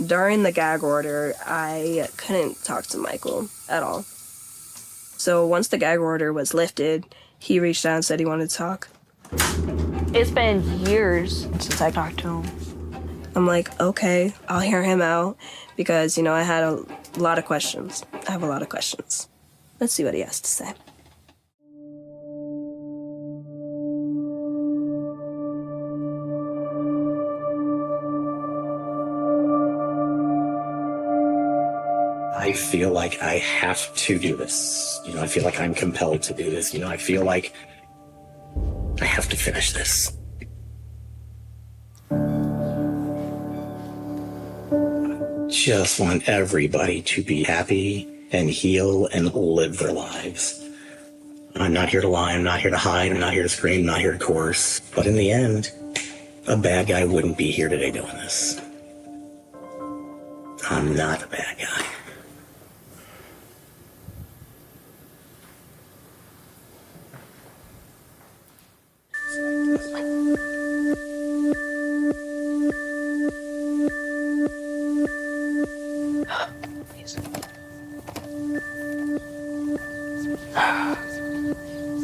During the gag order, I couldn't talk to Michael at all. So once the gag order was lifted, he reached out and said he wanted to talk. It's been years since I talked to him. I'm like, okay, I'll hear him out because, you know, I had a lot of questions. I have a lot of questions. Let's see what he has to say. I feel like I have to do this. You know, I feel like I'm compelled to do this. You know, I feel like I have to finish this. Just want everybody to be happy and heal and live their lives. I'm not here to lie. I'm not here to hide. I'm not here to scream. I'm not here to coerce. But in the end, a bad guy wouldn't be here today doing this. I'm not a bad guy.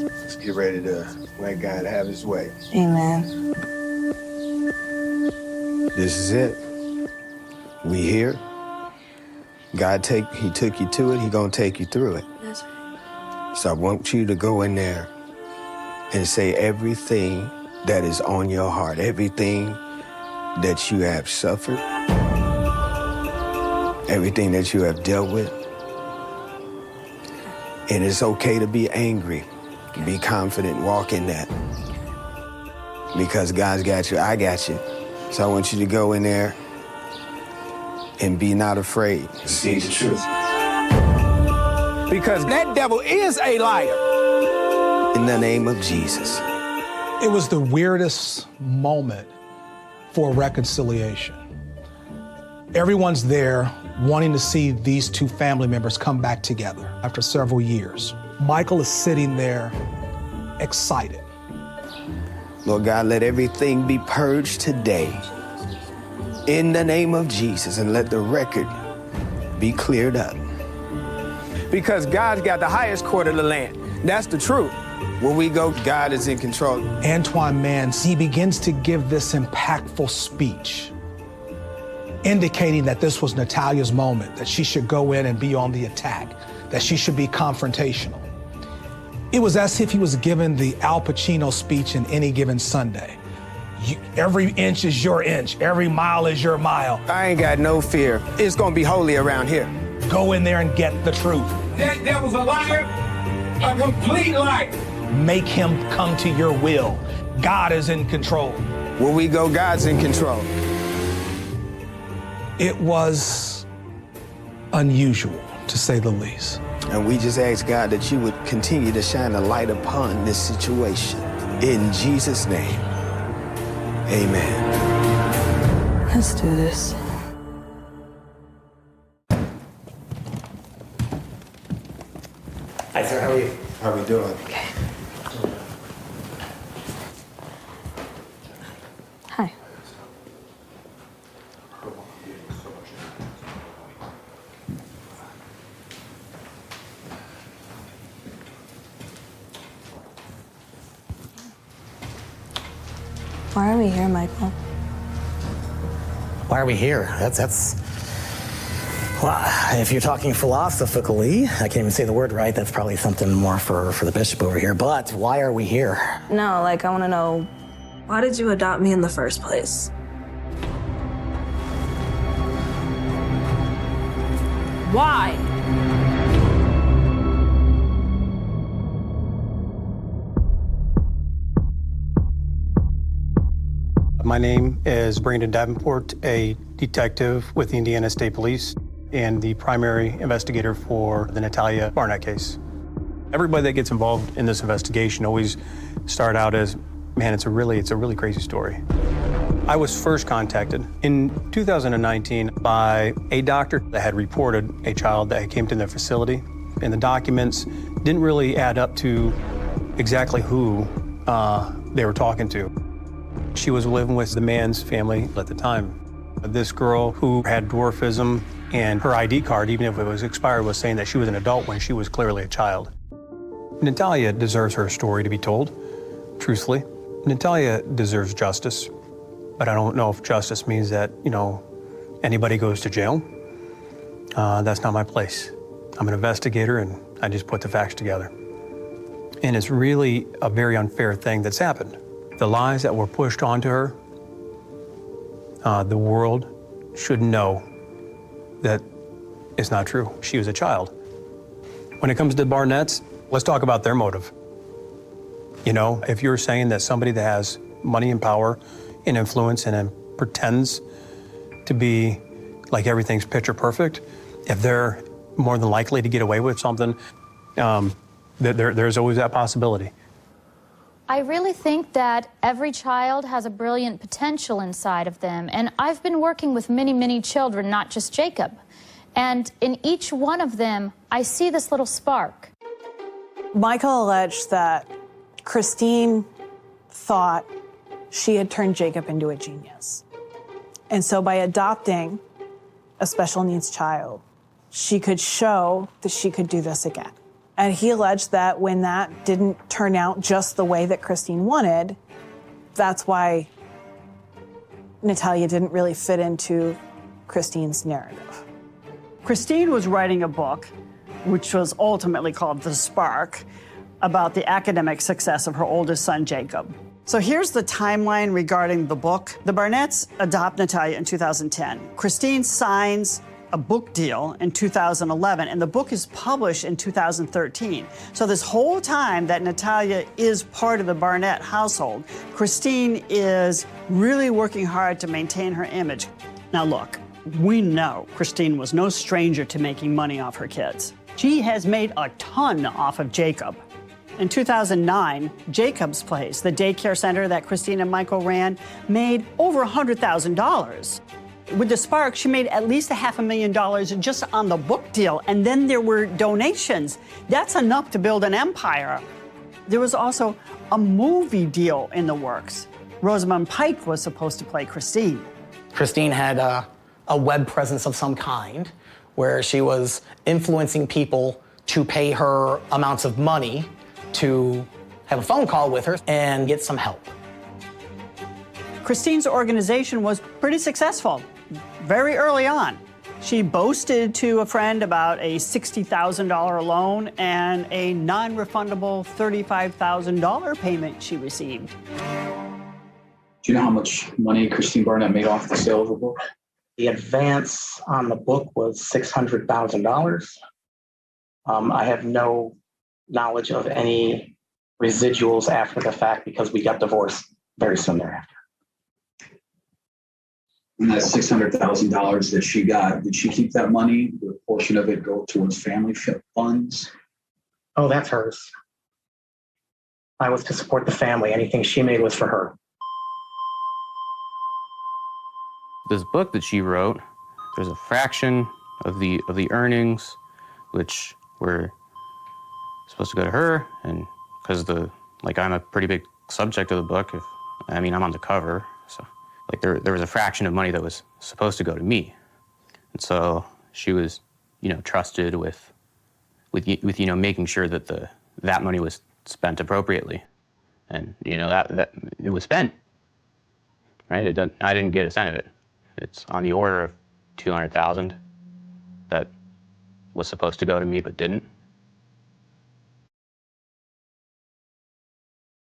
Let's get ready to let God have his way. Amen. This is it. We here. He took you to it, he gonna take you through it. That's right. So I want you to go in there and say everything that is on your heart, everything that you have suffered, everything that you have dealt with. And it's okay to be angry. Be confident, walk in that. Because God's got you, I got you. So I want you to go in there and be not afraid. See the truth. Because that devil is a liar. In the name of Jesus. It was the weirdest moment for reconciliation. Everyone's there wanting to see these two family members come back together after several years. Michael is sitting there excited. Lord God, let everything be purged today in the name of Jesus, and let the record be cleared up. Because God's got the highest court of the land. That's the truth. Where we go, God is in control. Antoine Mans, he begins to give this impactful speech, indicating that this was Natalia's moment, that she should go in and be on the attack, that she should be confrontational. It was as if he was given the Al Pacino speech in Any Given Sunday. Every inch is your inch, every mile is your mile. I ain't got no fear. It's gonna be holy around here. Go in there and get the truth. That devil's a liar, a complete liar. Make him come to your will. God is in control. Where we go, God's in control. It was unusual, to say the least. And we just ask God that you would continue to shine a light upon this situation. In Jesus' name, amen. Let's do this. Hi, sir. How are you? How we doing? Okay. Hi. Why are we here, Michael? Why are we here? That's. Well, if you're talking philosophically, I can't even say the word right. That's probably something more for the bishop over here. But why are we here? No, like, I want to know. Why did you adopt me in the first place? Why? My name is Brandon Davenport, a detective with the Indiana State Police and the primary investigator for the Natalia Barnett case. Everybody that gets involved in this investigation always start out as, man, it's a really crazy story. I was first contacted in 2019 by a doctor that had reported a child that came to their facility, and the documents didn't really add up to exactly who they were talking to. She was living with the man's family at the time. This girl who had dwarfism and her ID card, even if it was expired, was saying that she was an adult when she was clearly a child. Natalia deserves her story to be told, truthfully. Natalia deserves justice, but I don't know if justice means that, anybody goes to jail. That's not my place. I'm an investigator, and I just put the facts together. And it's really a very unfair thing that's happened. The lies that were pushed onto her, the world should know that it's not true. She was a child. When it comes to Barnetts, let's talk about their motive. If you're saying that somebody that has money and power and influence and then pretends to be like everything's picture perfect, if they're more than likely to get away with something, there's always that possibility. I really think that every child has a brilliant potential inside of them. And I've been working with many, many children, not just Jacob. And in each one of them, I see this little spark. Michael alleged that Christine thought she had turned Jacob into a genius. And so by adopting a special needs child, she could show that she could do this again. And he alleged that when that didn't turn out just the way that Christine wanted, that's why Natalia didn't really fit into Christine's narrative. Christine was writing a book, which was ultimately called The Spark, about the academic success of her oldest son, Jacob. So here's the timeline regarding the book. The Barnetts adopt Natalia in 2010. Christine signs a book deal in 2011, and the book is published in 2013. So this whole time that Natalia is part of the Barnett household, Christine is really working hard to maintain her image. Now look, we know Christine was no stranger to making money off her kids. She has made a ton off of Jacob. In 2009, Jacob's Place, the daycare center that Christine and Michael ran, made over $100,000. With the Spark, she made at least $500,000 just on the book deal, and then there were donations. That's enough to build an empire. There was also a movie deal in the works. Rosamund Pike was supposed to play Christine. Christine had a web presence of some kind where she was influencing people to pay her amounts of money to have a phone call with her and get some help. Christine's organization was pretty successful very early on. She boasted to a friend about a $60,000 loan and a non-refundable $35,000 payment she received. Do you know how much money Christine Barnett made off the sale of the book? The advance on the book was $600,000. I have no knowledge of any residuals after the fact because we got divorced very soon thereafter. And that $600,000 that she got, did she keep that money? Did a portion of it go towards family funds? Oh, that's hers. I was to support the family. Anything she made was for her. This book that she wrote, there's a fraction of the earnings which were supposed to go to her, and because I'm a pretty big subject of the book. I'm on the cover, so there was a fraction of money that was supposed to go to me, and so she was, trusted with making sure that that money was spent appropriately, and that it was spent. Right? I didn't get a cent of it. It's on the order of $200,000 that was supposed to go to me but didn't.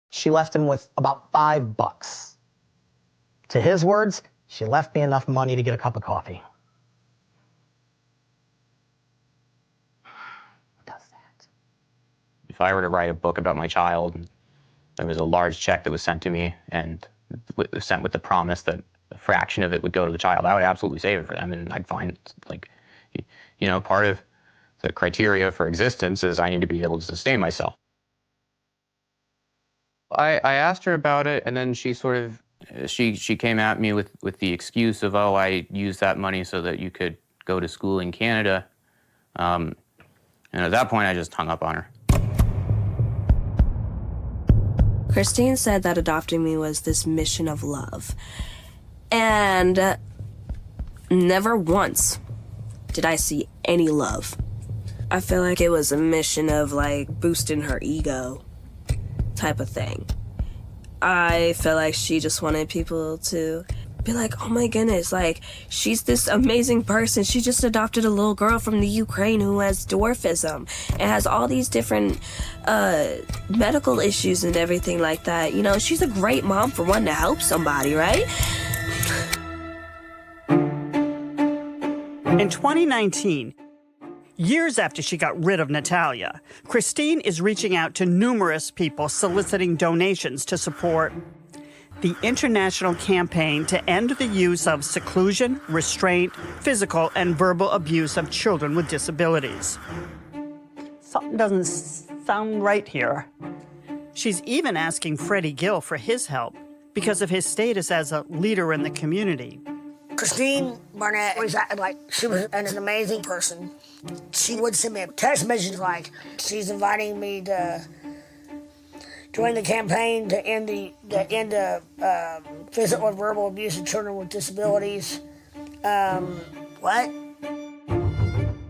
She left him with about $5. To his words, she left me enough money to get a cup of coffee. Who does that? If I were to write a book about my child, there was a large check that was sent to me and sent with the promise that a fraction of it would go to the child, I would absolutely save it for them. And I'd find, part of the criteria for existence is I need to be able to sustain myself. I asked her about it, and then she sort of, she came at me with the excuse of, oh, I used that money so that you could go to school in Canada. And at that point, I just hung up on her. Christine said that adopting me was this mission of love. And never once did I see any love. I feel like it was a mission of like boosting her ego type of thing. I feel like she just wanted people to be like, oh my goodness, like, she's this amazing person. She just adopted a little girl from the Ukraine who has dwarfism and has all these different medical issues and everything like that. You know, she's a great mom for wanting to help somebody, right? In 2019, years after she got rid of Natalia, Christine is reaching out to numerous people soliciting donations to support the international campaign to end the use of seclusion, restraint, physical, and verbal abuse of children with disabilities. Something doesn't sound right here. She's even asking Freddie Gill for his help because of his status as a leader in the community. Christine Barnett was like, she was an amazing person. She would send me a text message like, she's inviting me to join the campaign to end physical and verbal abuse of children with disabilities. What?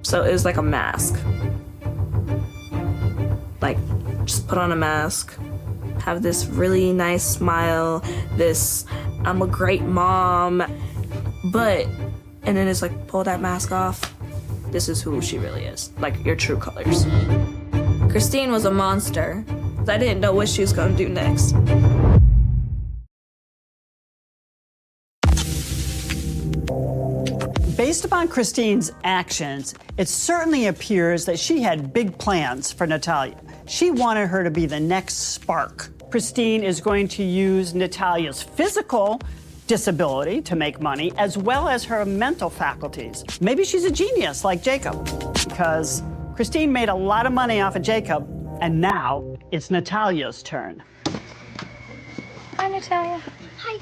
So it was like a mask. Like, just put on a mask, have this really nice smile, this, I'm a great mom, but, and then it's like, pull that mask off. This is who she really is, like your true colors. Christine was a monster. I didn't know what she was gonna do next. Based upon Christine's actions, it certainly appears that she had big plans for Natalia. She wanted her to be the next spark. Christine is going to use Natalia's physical disability to make money, as well as her mental faculties. Maybe she's a genius like Jacob, because Christine made a lot of money off of Jacob, and now it's Natalia's turn. Hi, Natalia. Hi.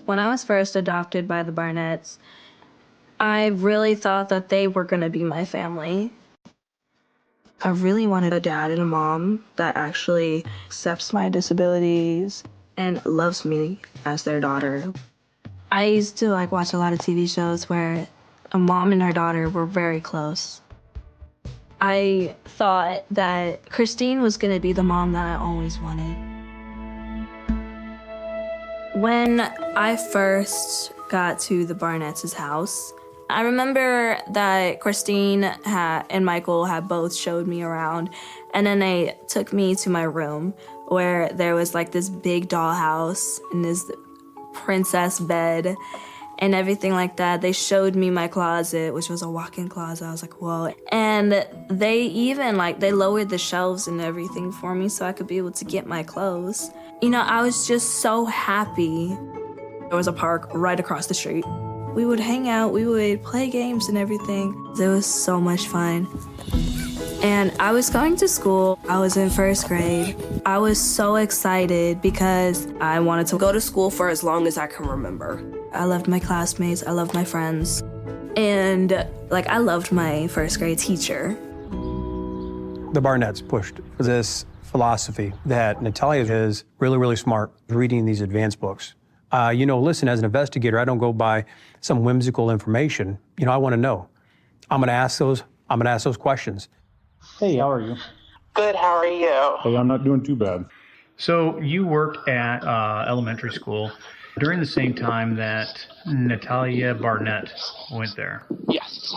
When I was first adopted by the Barnetts, I really thought that they were gonna be my family. I really wanted a dad and a mom that actually accepts my disabilities and loves me as their daughter. I used to watch a lot of TV shows where a mom and her daughter were very close. I thought that Christine was gonna be the mom that I always wanted. When I first got to the Barnetts' house, I remember that Christine and Michael had both showed me around, and then they took me to my room where there was this big dollhouse and this princess bed and everything like that. They showed me my closet, which was a walk-in closet. I was like, whoa. And they even they lowered the shelves and everything for me so I could be able to get my clothes. You know, I was just so happy. There was a park right across the street. We would hang out, we would play games and everything. It was so much fun. And I was going to school. I was in first grade. I was so excited because I wanted to go to school for as long as I can remember. I loved my classmates, I loved my friends. And I loved my first grade teacher. The Barnetts pushed this philosophy that Natalia is really, really smart reading these advanced books. Listen, as an investigator, I don't go by some whimsical information. I want to know. I'm going to ask those questions. Hey, how are you? Good, how are you? Hey, I'm not doing too bad. So you worked at elementary school during the same time that Natalia Barnett went there. Yes.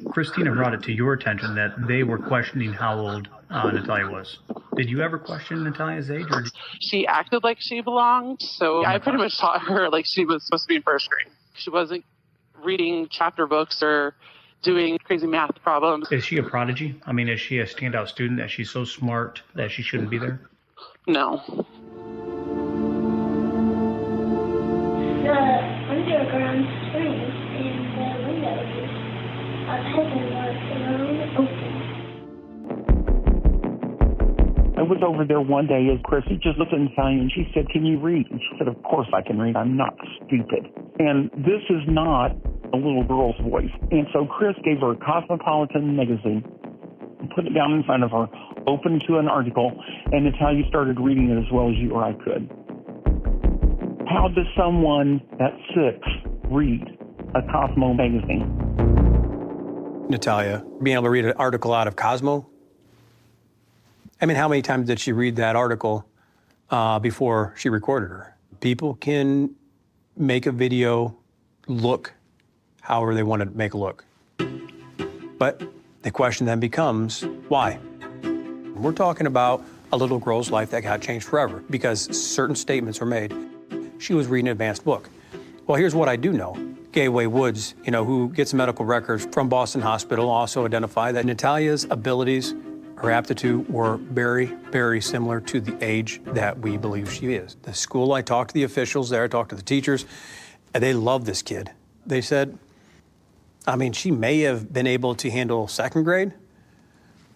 Christina brought it to your attention that they were questioning how old Natalia was. Did you ever question Natalia's age? Or She acted like she belonged, so I pretty much taught her like she was supposed to be in first grade. She wasn't reading chapter books or doing crazy math problems. Is she a prodigy? I mean, is she a standout student that she's so smart that she shouldn't be there? No. The underground spring and the windows of heaven were thrown open. I was over there one day as Chrissy just looked at Natalia and she said, "Can you read?" And she said, "Of course I can read. I'm not stupid." And this is not a little girl's voice. And so Chris gave her a Cosmopolitan magazine, put it down in front of her, opened to an article, and Natalia started reading it as well as you or I could. How does someone at 6 read a Cosmo magazine? Natalia, being able to read an article out of Cosmo? I mean, how many times did she read that article before she recorded her? People can make a video look however they want to make it look. But the question then becomes, why? We're talking about a little girl's life that got changed forever because certain statements were made. She was reading an advanced book. Well, here's what I do know. Gateway Woods, who gets medical records from Boston Hospital, also identified that Natalia's abilities, her aptitude were very, very similar to the age that we believe she is. The school, I talked to the officials there, I talked to the teachers, and they love this kid. They said, she may have been able to handle 2nd grade,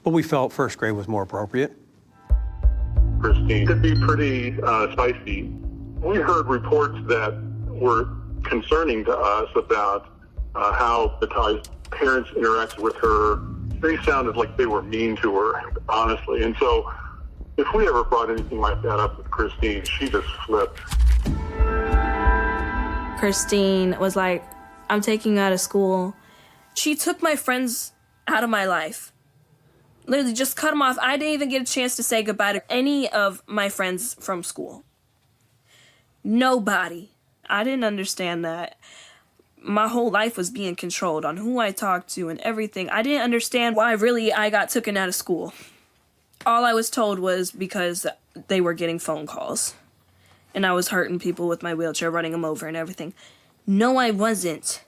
but we felt 1st grade was more appropriate. Christine could be pretty spicy. We heard reports that were concerning to us about how Natalia's parents interacted with her. They sounded like they were mean to her, honestly. And so if we ever brought anything like that up with Christine, she just flipped. Christine was like, I'm taking you out of school. She took my friends out of my life. Literally just cut them off. I didn't even get a chance to say goodbye to any of my friends from school. Nobody. I didn't understand that. My whole life was being controlled on who I talked to and everything. I didn't understand why I got taken out of school. All I was told was because they were getting phone calls. And I was hurting people with my wheelchair, running them over and everything. No, I wasn't.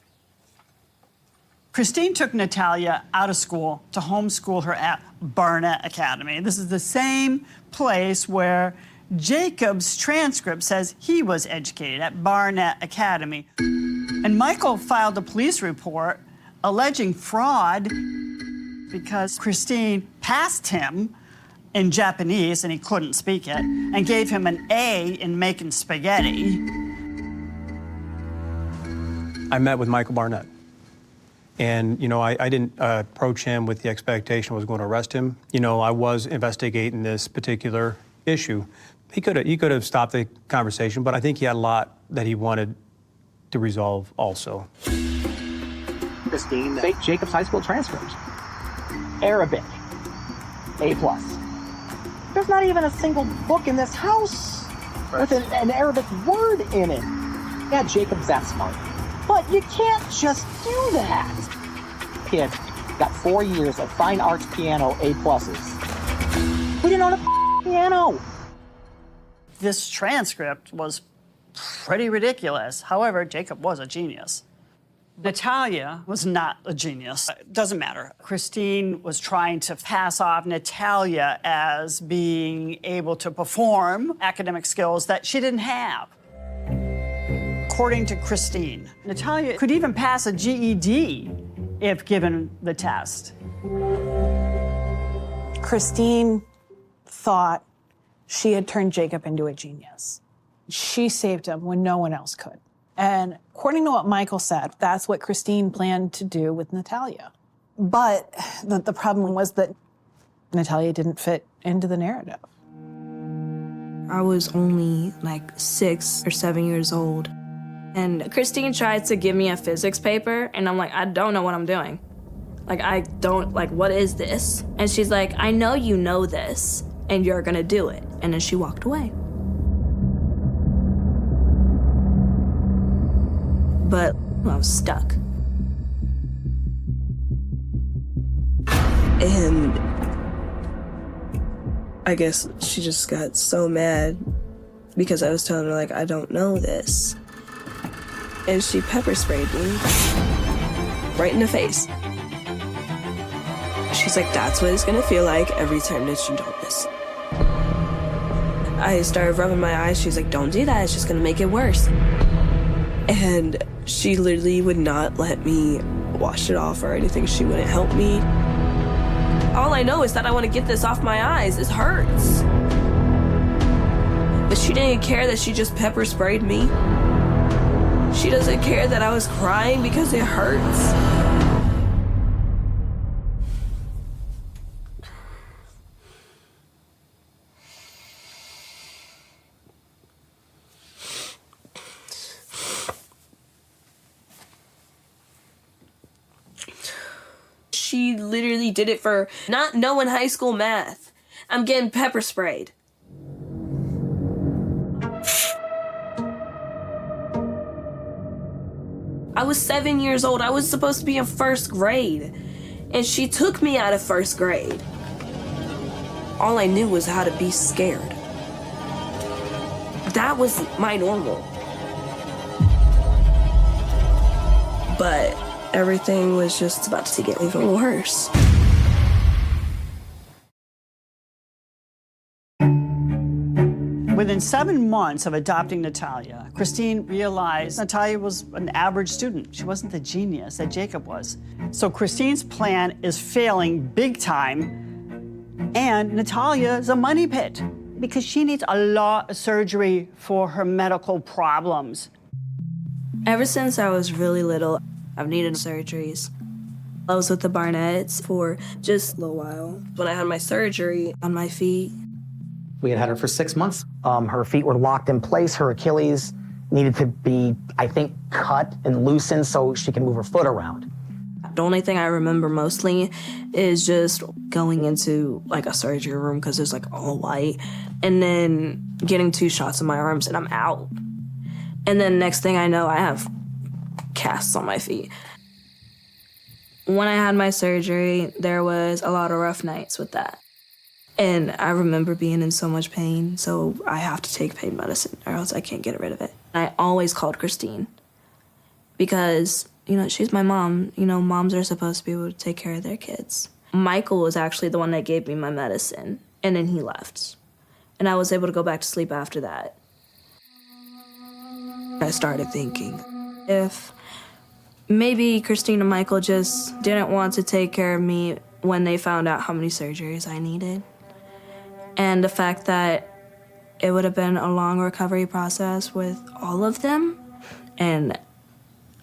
Christine took Natalia out of school to homeschool her at Barnett Academy. This is the same place where Jacob's transcript says he was educated, at Barnett Academy. And Michael filed a police report alleging fraud because Christine passed him in Japanese, and he couldn't speak it, and gave him an A in making spaghetti. I met with Michael Barnett. And, I didn't approach him with the expectation I was going to arrest him. I was investigating this particular issue. He could have stopped the conversation, but I think he had a lot that he wanted to resolve also. Christine, fake Jacobs High School transcript. Arabic, A+. There's not even a single book in this house with an Arabic word in it. Yeah, Jacob's that smart. But you can't just do that. Kid got 4 years of fine arts piano A+. We didn't own a piano. This transcript was pretty ridiculous. However, Jacob was a genius. Natalia was not a genius. It doesn't matter. Christine was trying to pass off Natalia as being able to perform academic skills that she didn't have. According to Christine, Natalia could even pass a GED if given the test. Christine thought she had turned Jacob into a genius. She saved him when no one else could. And according to what Michael said, that's what Christine planned to do with Natalia. But the problem was that Natalia didn't fit into the narrative. I was only like 6 or 7 years old. And Christine tried to give me a physics paper, and I'm like, I don't know what I'm doing. What is this? And she's like, I know you know this, and you're gonna do it. And then she walked away. But I was stuck. And I guess she just got so mad because I was telling her, I don't know this. And she pepper sprayed me right in the face. She's like, that's what it's gonna feel like every time that you don't listen. I started rubbing my eyes. She's like, don't do that. It's just gonna make it worse. And she literally would not let me wash it off or anything. She wouldn't help me. All I know is that I want to get this off my eyes. It hurts. But she didn't care that she just pepper sprayed me. She doesn't care that I was crying because it hurts. She literally did it for not knowing high school math. I'm getting pepper sprayed. I was 7 years old. I was supposed to be in first grade. And she took me out of first grade. All I knew was how to be scared. That was my normal. But everything was just about to get even worse. Within 7 months of adopting Natalia, Christine realized Natalia was an average student. She wasn't the genius that Jacob was. So Christine's plan is failing big time, and Natalia is a money pit because she needs a lot of surgery for her medical problems. Ever since I was really little, I've needed surgeries. I was with the Barnetts for just a little while. When I had my surgery on my feet, We had her for 6 months. Her feet were locked in place. Her Achilles needed to be, I think, cut and loosened so she can move her foot around. the only thing I remember mostly is just going into like a surgery room because there's like all white, and then getting 2 shots in my arms and I'm out. And then next thing I know, I have casts on my feet. When I had my surgery, there was a lot of rough nights with that. And I remember being in so much pain, so I have to take pain medicine or else I can't get rid of it. I always called Christine because, you know, she's my mom. You know, moms are supposed to be able to take care of their kids. Michael was actually the one that gave me my medicine, and then he left. And I was able to go back to sleep after that. I started thinking, if maybe Christine and Michael just didn't want to take care of me when they found out how many surgeries I needed. And the fact that it would have been a long recovery process with all of them. And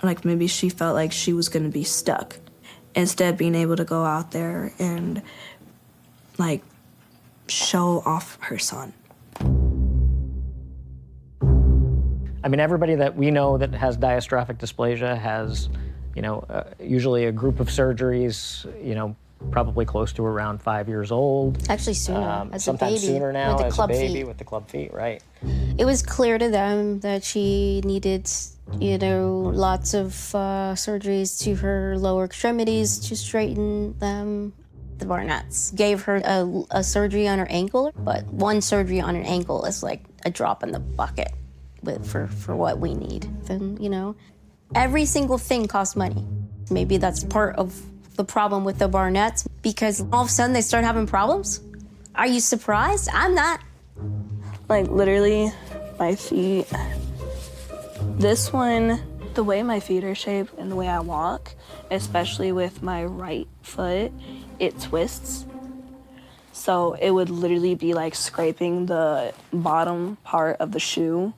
like maybe she felt like she was gonna be stuck instead of being able to go out there and like show off her son. I mean, everybody that we know that has diastrophic dysplasia has, you know, usually a group of surgeries, you know, probably close to around 5 years old. Actually sooner, as a sometimes baby, sooner now with the as club a baby feet. with the club feet, right? It was clear to them that she needed, you know, lots of surgeries to her lower extremities to straighten them. The Barnetts gave her a surgery on her ankle, but one surgery on an ankle is like a drop in the bucket for what we need. Then, you know, every single thing costs money. Maybe that's part of the problem with the Barnetts, because all of a sudden they start having problems. Are you surprised? I'm not. Like literally, my feet, this one, the way my feet are shaped and the way I walk, especially with my right foot, it twists. So it would literally be like scraping the bottom part of the shoe.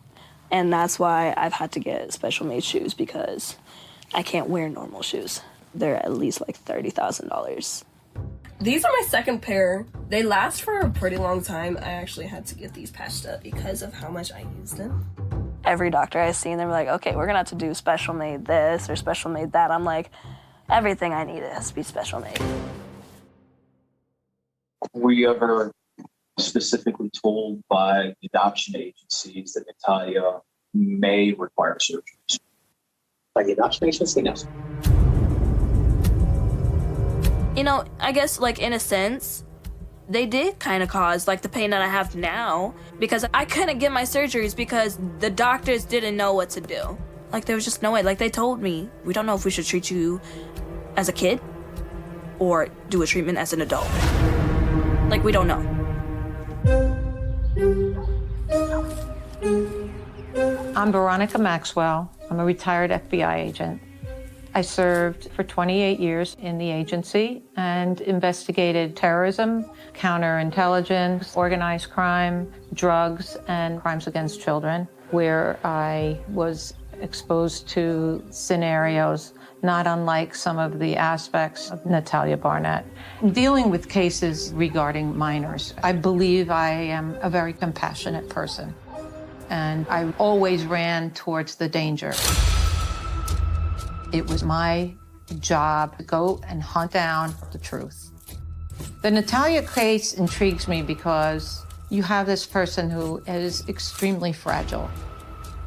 And that's why I've had to get special made shoes, because I can't wear normal shoes. They're at least like $30,000. These are my second pair. They last for a pretty long time. I actually had to get these patched up because of how much I use them. Every doctor I've seen, they're like, okay, we're gonna have to do special made this or special made that. I'm like, everything I need has to be special made. Were you ever specifically told by the adoption agencies that Natalia may require surgeries? By the adoption agency, no. You know, I guess like in a sense, they did kind of cause like the pain that I have now, because I couldn't get my surgeries because the doctors didn't know what to do. Like there was just no way. Like they told me, we don't know if we should treat you as a kid or do a treatment as an adult. Like we don't know. I'm Veronica Maxwell. I'm a retired FBI agent. I served for 28 years in the agency and investigated terrorism, counterintelligence, organized crime, drugs, and crimes against children, where I was exposed to scenarios not unlike some of the aspects of Natalia Barnett. Dealing with cases regarding minors, I believe I am a very compassionate person, and I always ran towards the danger. It was my job to go and hunt down the truth. The Natalia case intrigues me because you have this person who is extremely fragile.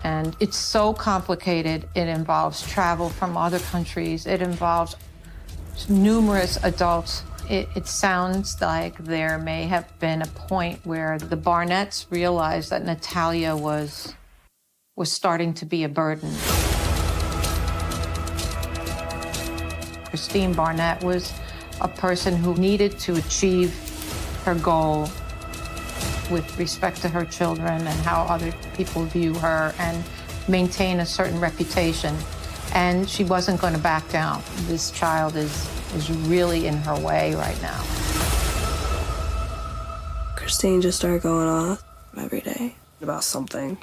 And it's so complicated. It involves travel from other countries. It involves numerous adults. It sounds like there may have been a point where the Barnetts realized that Natalia was starting to be a burden. Christine Barnett was a person who needed to achieve her goal with respect to her children and how other people view her and maintain a certain reputation. And she wasn't going to back down. This child is really in her way right now. Christine just started going off every day about something.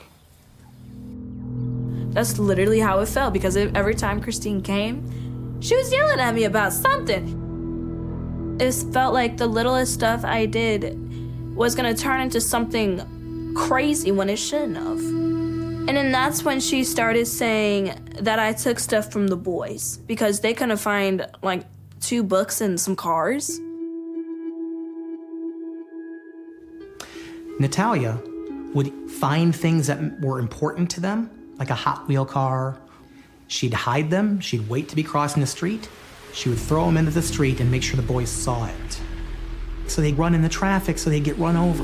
That's literally how it felt, because every time Christine came, she was yelling at me about something. It felt like the littlest stuff I did was gonna turn into something crazy when it shouldn't have. And then that's when she started saying that I took stuff from the boys because they couldn't find like 2 books and some cars. Natalia would find things that were important to them, like a Hot Wheel car. She'd hide them, she'd wait to be crossing the street, she would throw them into the street and make sure the boys saw it. So they'd run in the traffic so they'd get run over.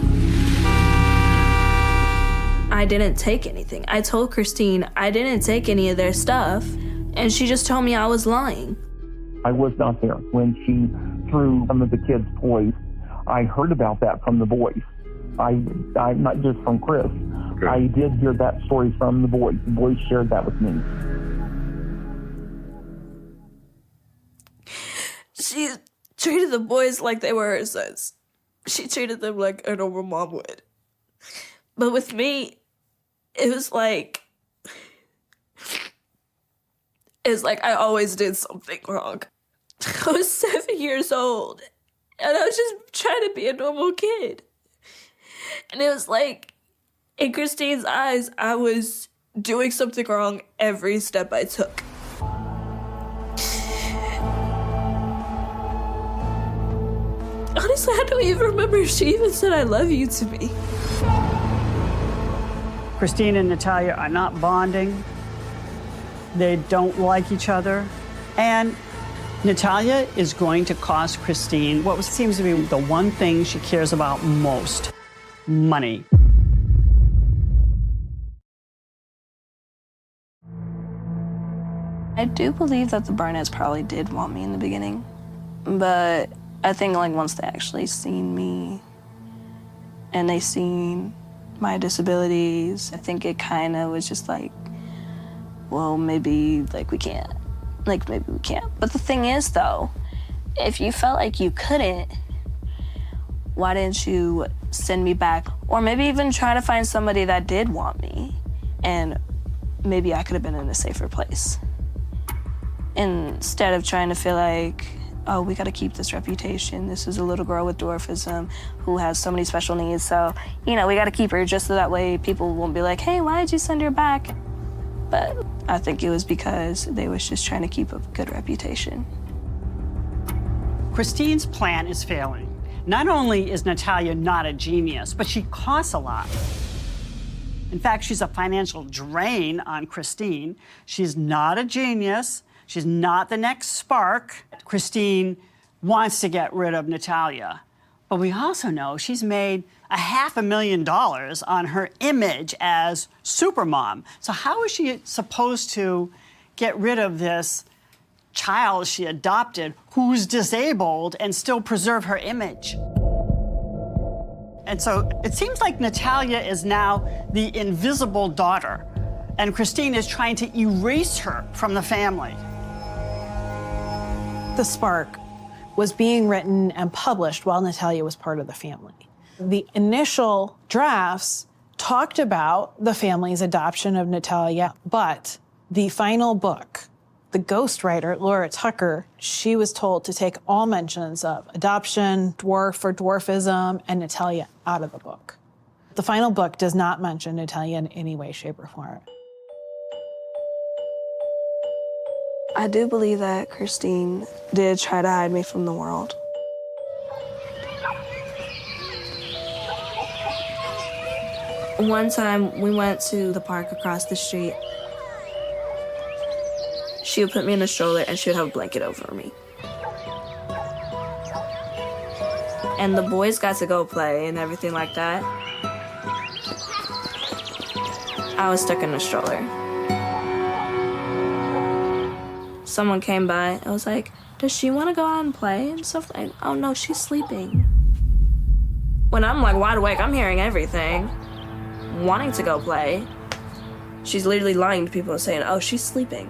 I didn't take anything. I told Christine I didn't take any of their stuff, and she just told me I was lying. I was not there when she threw some of the kids' toys. I heard about that from the boys. I not just from Chris. Okay. I did hear that story from the boys. The boys shared that with me. She treated the boys like they were her sons. She treated them like a normal mom would. But with me, it's like I always did something wrong. I was 7 years old, and I was just trying to be a normal kid. And it was like, in Christine's eyes, I was doing something wrong every step I took. Honestly, I don't even remember if she even said I love you to me. Christine and Natalia are not bonding. They don't like each other. And Natalia is going to cost Christine what seems to be the one thing she cares about most: money. I do believe that the Barnetts probably did want me in the beginning, but I think like once they actually seen me and they seen my disabilities, I think it kind of was just like, well, maybe like we can't. Like maybe we can't. But the thing is though, if you felt like you couldn't, why didn't you send me back? Or maybe even try to find somebody that did want me, and maybe I could have been in a safer place. Instead of trying to feel like, oh, we gotta keep this reputation. This is a little girl with dwarfism who has so many special needs, so, we gotta keep her just so that way people won't be like, hey, why did you send her back? But I think it was because they was just trying to keep a good reputation. Christine's plan is failing. Not only is Natalia not a genius, but she costs a lot. In fact, she's a financial drain on Christine. She's not a genius. She's not the next spark. Christine wants to get rid of Natalia. But we also know she's made $500,000 on her image as supermom. So how is she supposed to get rid of this child she adopted who's disabled and still preserve her image? And so it seems like Natalia is now the invisible daughter, and Christine is trying to erase her from the family. The Spark was being written and published while Natalia was part of the family. The initial drafts talked about the family's adoption of Natalia, but The final book, the ghostwriter, Laura Tucker, she was told to take all mentions of adoption, dwarf or dwarfism, and Natalia out of the book. The final book does not mention Natalia in any way, shape, or form. I do believe that Christine did try to hide me from the world. One time we went to the park across the street. She would put me in a stroller and she would have a blanket over me. And the boys got to go play and everything like that. I was stuck in a stroller. Someone came by and was like, does she want to go out and play and stuff? Like, oh no, she's sleeping. When I'm like wide awake, I'm hearing everything, wanting to go play. She's literally lying to people and saying, oh, she's sleeping.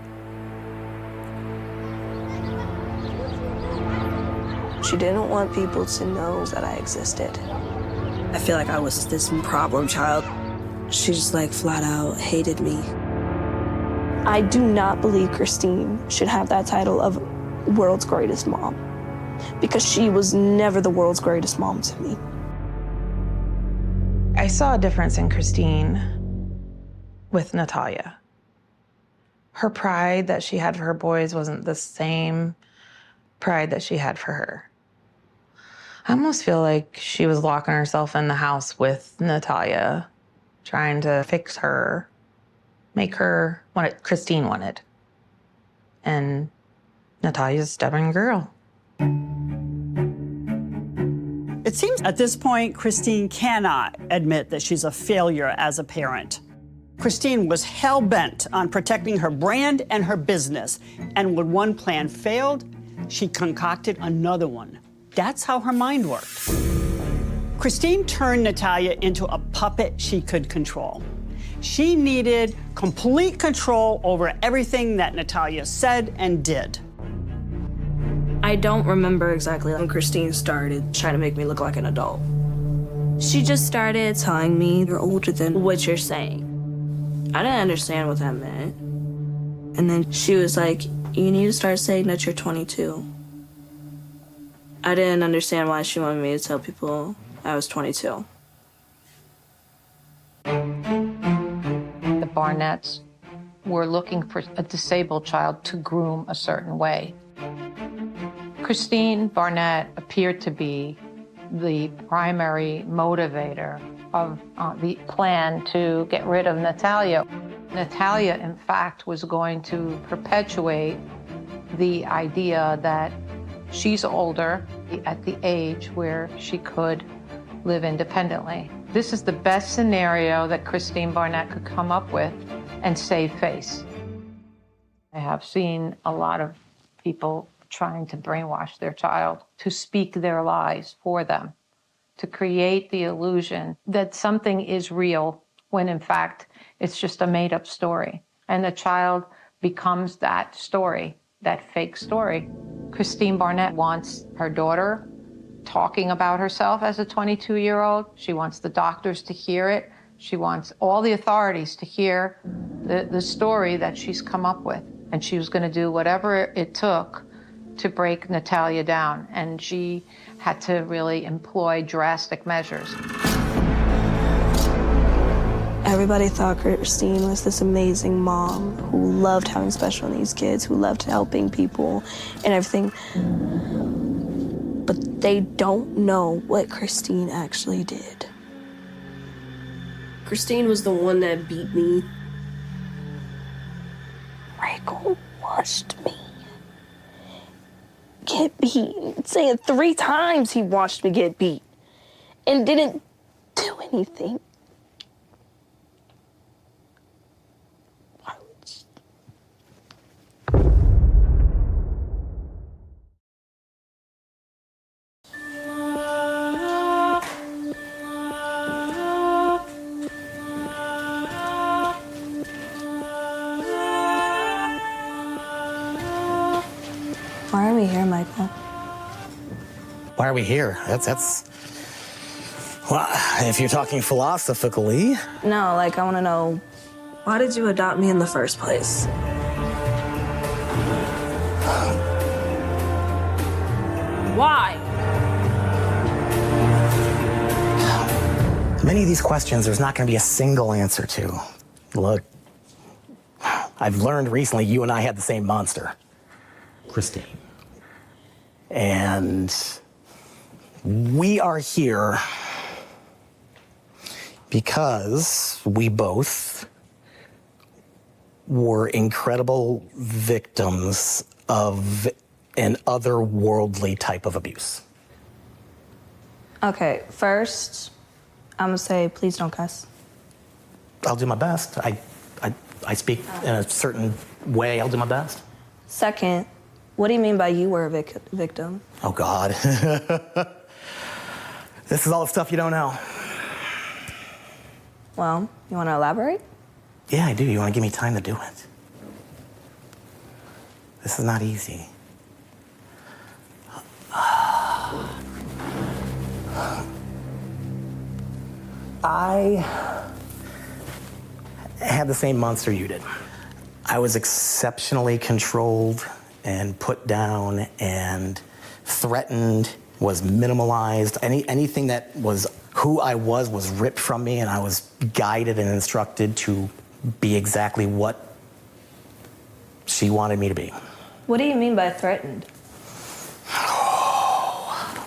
She didn't want people to know that I existed. I feel like I was this problem child. She just like flat out hated me. I do not believe Christine should have that title of world's greatest mom, because she was never the world's greatest mom to me. I saw a difference in Christine with Natalia. Her pride that she had for her boys wasn't the same pride that she had for her. I almost feel like she was locking herself in the house with Natalia, trying to fix her, make her what Christine wanted. And Natalia's a stubborn girl. It seems at this point, Christine cannot admit that she's a failure as a parent. Christine was hell-bent on protecting her brand and her business. And when one plan failed, she concocted another one. That's how her mind worked. Christine turned Natalia into a puppet she could control. She needed complete control over everything that Natalia said and did. I don't remember exactly when Christine started trying to make me look like an adult. She just started telling me, you're older than what you're saying. I didn't understand what that meant. And then she was like, you need to start saying that you're 22. I didn't understand why she wanted me to tell people I was 22. The Barnetts were looking for a disabled child to groom a certain way. Christine Barnett appeared to be the primary motivator of the plan to get rid of Natalia. Natalia, in fact, was going to perpetuate the idea that she's older, at the age where she could live independently. This is the best scenario that Christine Barnett could come up with and save face. I have seen a lot of people trying to brainwash their child, to speak their lies for them, to create the illusion that something is real when in fact it's just a made-up story. And the child becomes that story, that fake story. Christine Barnett wants her daughter talking about herself as a 22-year-old. She wants the doctors to hear it. She wants all the authorities to hear the story that she's come up with. And she was going to do whatever it took to break Natalia down. And she had to really employ drastic measures. Everybody thought Christine was this amazing mom who loved having special needs kids, who loved helping people and everything. But they don't know what Christine actually did. Christine was the one that beat me. Michael watched me get beat. Saying 3 times he watched me get beat and didn't do anything. Why are we here, Michael? Why are we here? That's. Well, if you're talking philosophically. No, like I want to know Why did you adopt me in the first place? Why? Many of these questions, there's not going to be a single answer to. Look, I've learned recently you and I had the same monster. Christine. And we are here because we both were incredible victims of an otherworldly type of abuse. Okay, first, I'm gonna say, please don't cuss. I'll do my best. I speak in a certain way. I'll do my best. Second, what do you mean by you were a victim? Oh, God. This is all the stuff you don't know. Well, you wanna elaborate? Yeah, I do. You want to give me time to do it? This is not easy. I had the same monster you did. I was exceptionally controlled and put down and threatened, was minimalized. Anything that was who I was ripped from me, and I was guided and instructed to be exactly what she wanted me to be. What do you mean by threatened?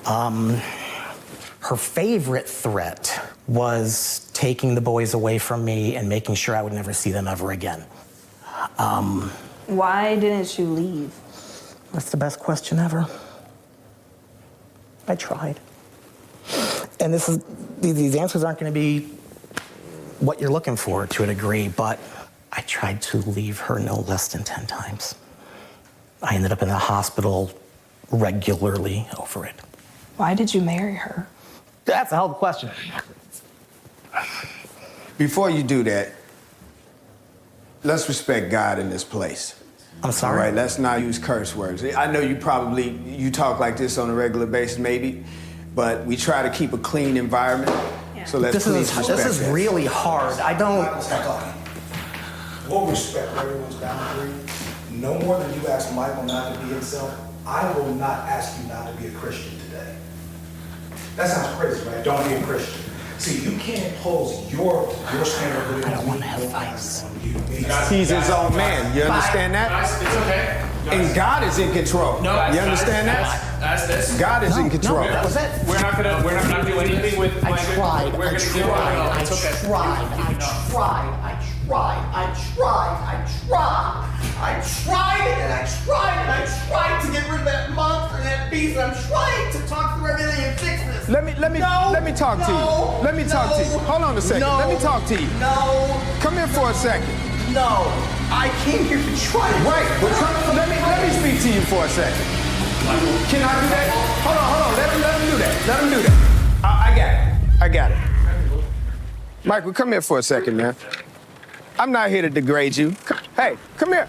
Her favorite threat was taking the boys away from me and making sure I would never see them ever again. Why didn't you leave? That's the best question ever. I tried. And these answers aren't going to be what you're looking for to a degree, but I tried to leave her no less than 10 times. I ended up in the hospital regularly over it. Why did you marry her? That's a hell of a question. Before you do that, let's respect God in this place. I'm sorry? All right, let's not use curse words. I know you talk like this on a regular basis maybe, but we try to keep a clean environment. Yeah. So let's please respect This is really hard. I don't... We'll respect everyone's boundary. No more than you ask Michael not to be himself, I will not ask you not to be a Christian today. That sounds crazy, right? Don't be a Christian. See, you can't impose your standard of living. I don't want to have fights. He's his own man. You understand that? It's okay. And God is in control. No, you understand that? That's this. God is in control. We're not gonna do anything with language. We're gonna give it. It's okay. I tried to get rid of that monster and that beast, and I'm trying to talk through everything and fix this. Let me talk to you. Let me talk to you. Hold on a second. Let me talk to you. No. Come here for a second. No. I came here to try to... Right. Well, let me speak to you for a second. Can I do that? Hold on. Let him do that. Let him do that. I got it. Michael, come here for a second, man. I'm not here to degrade you. Hey, come here.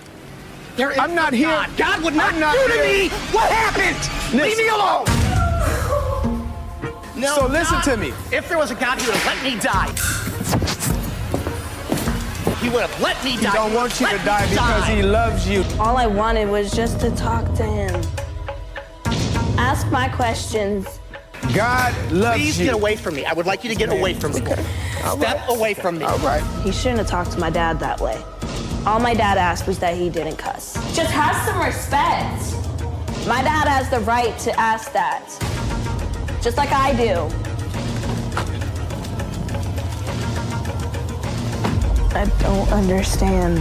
I'm not here. God would not do to me what happened. Leave me alone. No, so listen to me. If there was a God, he would have let me die. He would have let me die. He don't want you to die because he loves you. All I wanted was just to talk to him. Ask my questions. God loves you. Please get away from me. I would like you to get away from me. Step away from me. All right. He shouldn't have talked to my dad that way. All my dad asked was that he didn't cuss. Just have some respect. My dad has the right to ask that. Just like I do. I don't understand.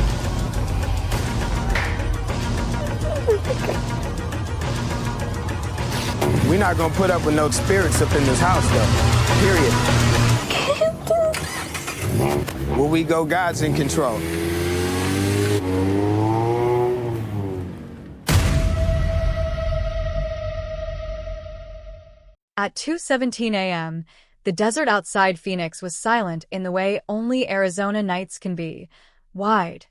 We're not gonna put up with no spirits up in this house, though. Period. Where we go, God's in control. At 2:17 a.m., the desert outside Phoenix was silent in the way only Arizona nights can be, wide,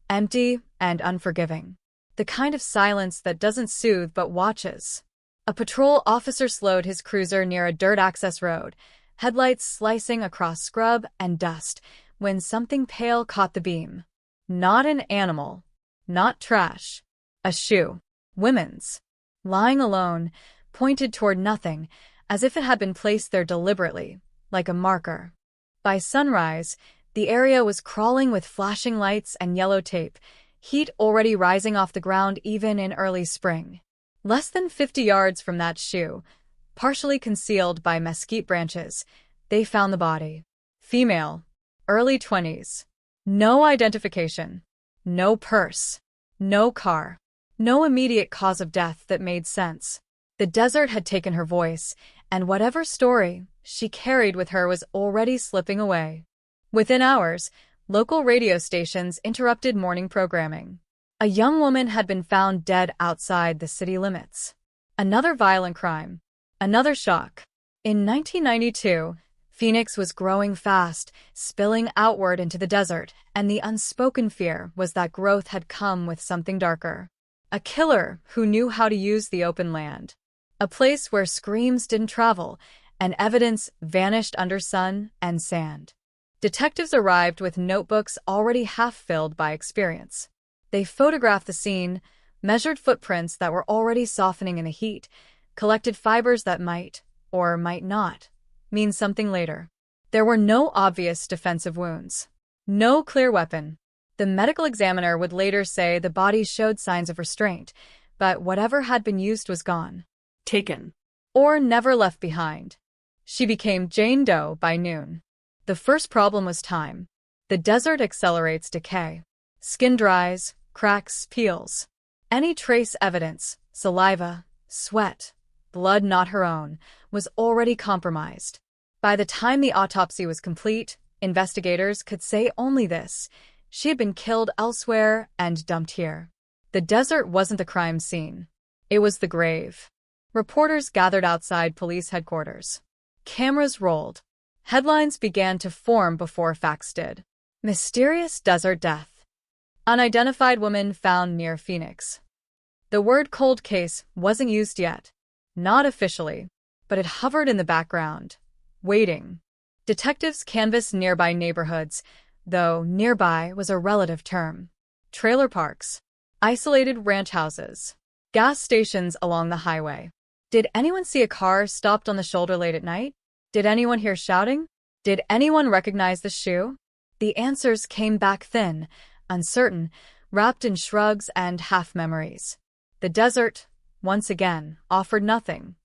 empty, and unforgiving. The kind of silence that doesn't soothe but watches. A patrol officer slowed his cruiser near a dirt access road, headlights slicing across scrub and dust, when something pale caught the beam. Not an animal. Not trash. A shoe. Women's. Lying alone, pointed toward nothing, as if it had been placed there deliberately, like a marker. By sunrise, the area was crawling with flashing lights and yellow tape, heat already rising off the ground even in early spring. Less than 50 yards from that shoe, partially concealed by mesquite branches, they found the body. Female, early 20s. No identification. No purse. No car. No immediate cause of death that made sense. The desert had taken her voice, and whatever story she carried with her was already slipping away. Within hours, local radio stations interrupted morning programming. A young woman had been found dead outside the city limits. Another violent crime. Another shock. In 1992, Phoenix was growing fast, spilling outward into the desert, and the unspoken fear was that growth had come with something darker. A killer who knew how to use the open land. A place where screams didn't travel, and evidence vanished under sun and sand. Detectives arrived with notebooks already half-filled by experience. They photographed the scene, measured footprints that were already softening in the heat, collected fibers that might, or might not, mean something later. There were no obvious defensive wounds. No clear weapon. The medical examiner would later say the body showed signs of restraint, but whatever had been used was gone. Taken. Or never left behind. She became Jane Doe by noon. The first problem was time. The desert accelerates decay. Skin dries, cracks, peels. Any trace evidence, saliva, sweat, blood not her own, was already compromised. By the time the autopsy was complete, investigators could say only this: she had been killed elsewhere and dumped here. The desert wasn't the crime scene. It was the grave. Reporters gathered outside police headquarters. Cameras rolled. Headlines began to form before facts did. Mysterious desert death. Unidentified woman found near Phoenix. The word cold case wasn't used yet. Not officially, but it hovered in the background, waiting. Detectives canvassed nearby neighborhoods, though nearby was a relative term. Trailer parks, isolated ranch houses, gas stations along the highway. Did anyone see a car stopped on the shoulder late at night? Did anyone hear shouting? Did anyone recognize the shoe? The answers came back thin, uncertain, wrapped in shrugs and half-memories. The desert, once again, offered nothing.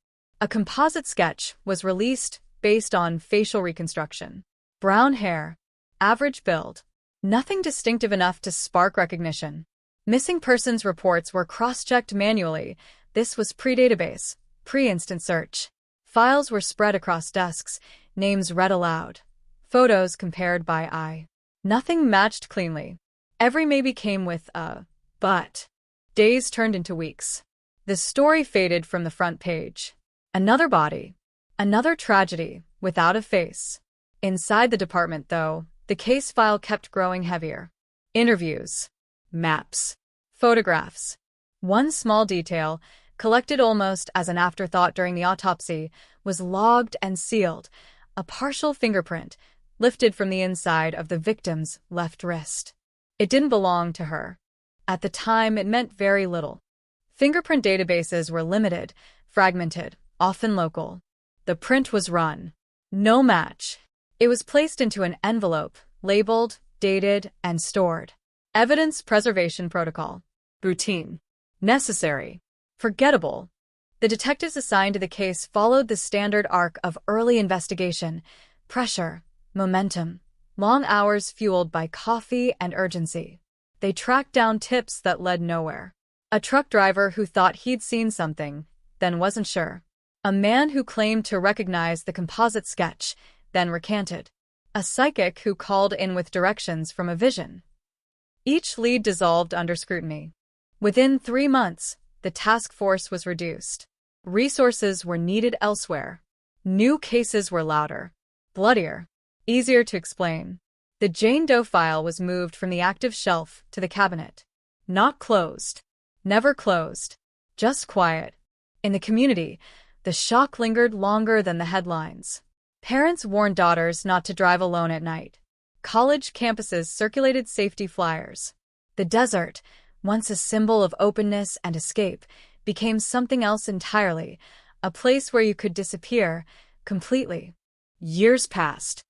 A composite sketch was released based on facial reconstruction. Brown hair, average build, nothing distinctive enough to spark recognition. Missing persons reports were cross-checked manually. This was pre-database, pre-instant search. Files were spread across desks, names read aloud. Photos compared by eye. Nothing matched cleanly. Every maybe came with a but. Days turned into weeks. The story faded from the front page. Another body. Another tragedy, without a face. Inside the department, though, the case file kept growing heavier. Interviews. Maps. Photographs. One small detail, collected almost as an afterthought during the autopsy, was logged and sealed. A partial fingerprint, lifted from the inside of the victim's left wrist. It didn't belong to her. At the time, it meant very little. Fingerprint databases were limited, fragmented, often local. The print was run. No match. It was placed into an envelope, labeled, dated, and stored. Evidence preservation protocol. Routine. Necessary. Forgettable. The detectives assigned to the case followed the standard arc of early investigation. Pressure, momentum, long hours fueled by coffee and urgency. They tracked down tips that led nowhere. A truck driver who thought he'd seen something, then wasn't sure. A man who claimed to recognize the composite sketch, then recanted. A psychic who called in with directions from a vision. Each lead dissolved under scrutiny. Within 3 months, the task force was reduced. Resources were needed elsewhere. New cases were louder, bloodier, easier to explain. The Jane Doe file was moved from the active shelf to the cabinet. Not closed. Never closed. Just quiet. In the community, the shock lingered longer than the headlines. Parents warned daughters not to drive alone at night. College campuses circulated safety flyers. The desert, once a symbol of openness and escape, became something else entirely, a place where you could disappear completely. Years passed.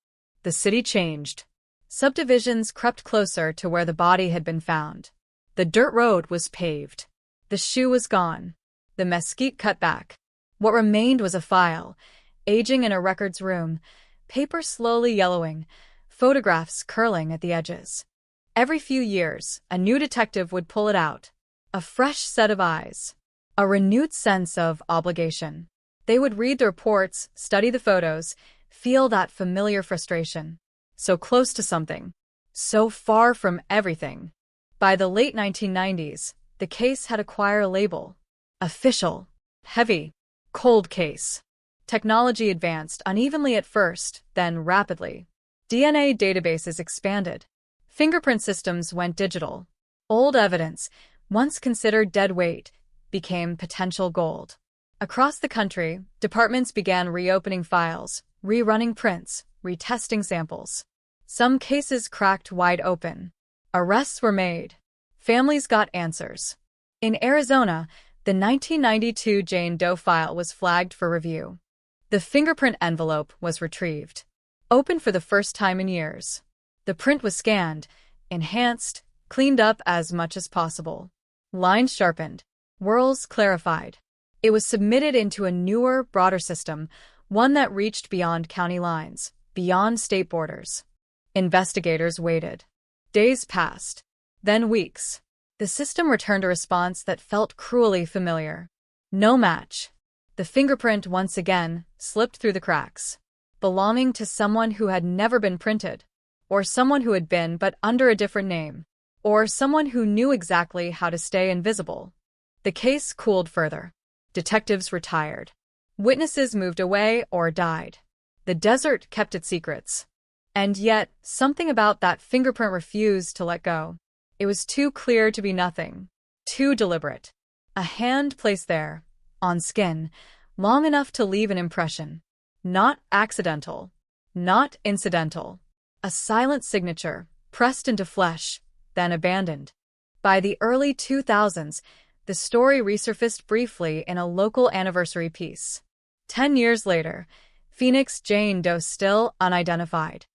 The city changed. Subdivisions crept closer to where the body had been found. The dirt road was paved. The shoe was gone. The mesquite cut back. What remained was a file, aging in a records room, paper slowly yellowing, photographs curling at the edges. Every few years, a new detective would pull it out. A fresh set of eyes. A renewed sense of obligation. They would read the reports, study the photos, feel that familiar frustration. So close to something. So far from everything. By the late 1990s, the case had acquired a label. Official. Heavy. Cold case. Technology advanced unevenly at first, then rapidly. DNA databases expanded. Fingerprint systems went digital. Old evidence, once considered dead weight, became potential gold. Across the country, departments began reopening files, rerunning prints, retesting samples. Some cases cracked wide open. Arrests were made. Families got answers. In Arizona, the 1992 Jane Doe file was flagged for review. The fingerprint envelope was retrieved. Opened for the first time in years. The print was scanned, enhanced, cleaned up as much as possible. Lines sharpened. Whorls clarified. It was submitted into a newer, broader system, one that reached beyond county lines, beyond state borders. Investigators waited. Days passed. Then weeks. The system returned a response that felt cruelly familiar. No match. The fingerprint once again slipped through the cracks. Belonging to someone who had never been printed. Or someone who had been but under a different name. Or someone who knew exactly how to stay invisible. The case cooled further. Detectives retired. Witnesses moved away or died. The desert kept its secrets. And yet, something about that fingerprint refused to let go. It was too clear to be nothing. Too deliberate. A hand placed there, on skin, long enough to leave an impression. Not accidental. Not incidental. A silent signature, pressed into flesh, then abandoned. By the early 2000s, the story resurfaced briefly in a local anniversary piece. 10 years later, Phoenix Jane Doe still unidentified.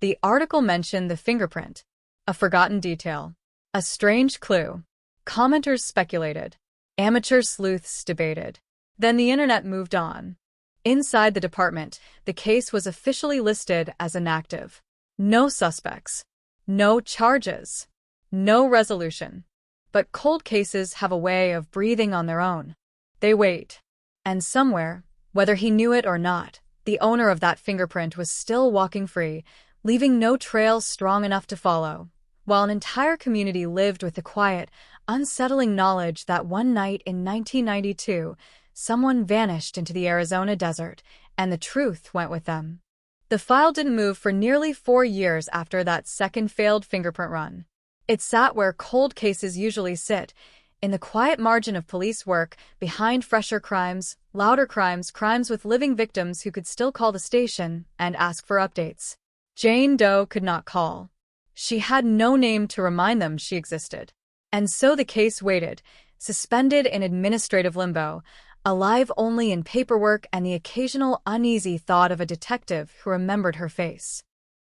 The article mentioned the fingerprint, a forgotten detail, a strange clue. Commenters speculated. Amateur sleuths debated. Then the internet moved on. Inside the department, the case was officially listed as inactive. No suspects. No charges. No resolution. But cold cases have a way of breathing on their own. They wait. And somewhere, whether he knew it or not, the owner of that fingerprint was still walking free, leaving no trail strong enough to follow, while an entire community lived with the quiet, unsettling knowledge that one night in 1992, someone vanished into the Arizona desert, and the truth went with them. The file didn't move for nearly 4 years after that second failed fingerprint run. It sat where cold cases usually sit, in the quiet margin of police work, behind fresher crimes, louder crimes, crimes with living victims who could still call the station and ask for updates. Jane Doe could not call. She had no name to remind them she existed. And so the case waited, suspended in administrative limbo, alive only in paperwork and the occasional uneasy thought of a detective who remembered her face.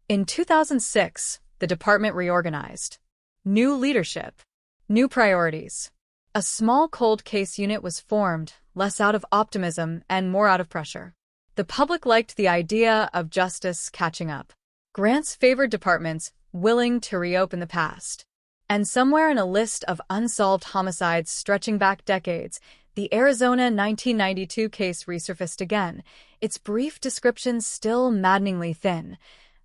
In 2006, the department reorganized. New leadership. New priorities. A small cold case unit was formed, less out of optimism and more out of pressure. The public liked the idea of justice catching up. Grants favored departments willing to reopen the past. And somewhere in a list of unsolved homicides stretching back decades, the Arizona 1992 case resurfaced again, its brief description still maddeningly thin.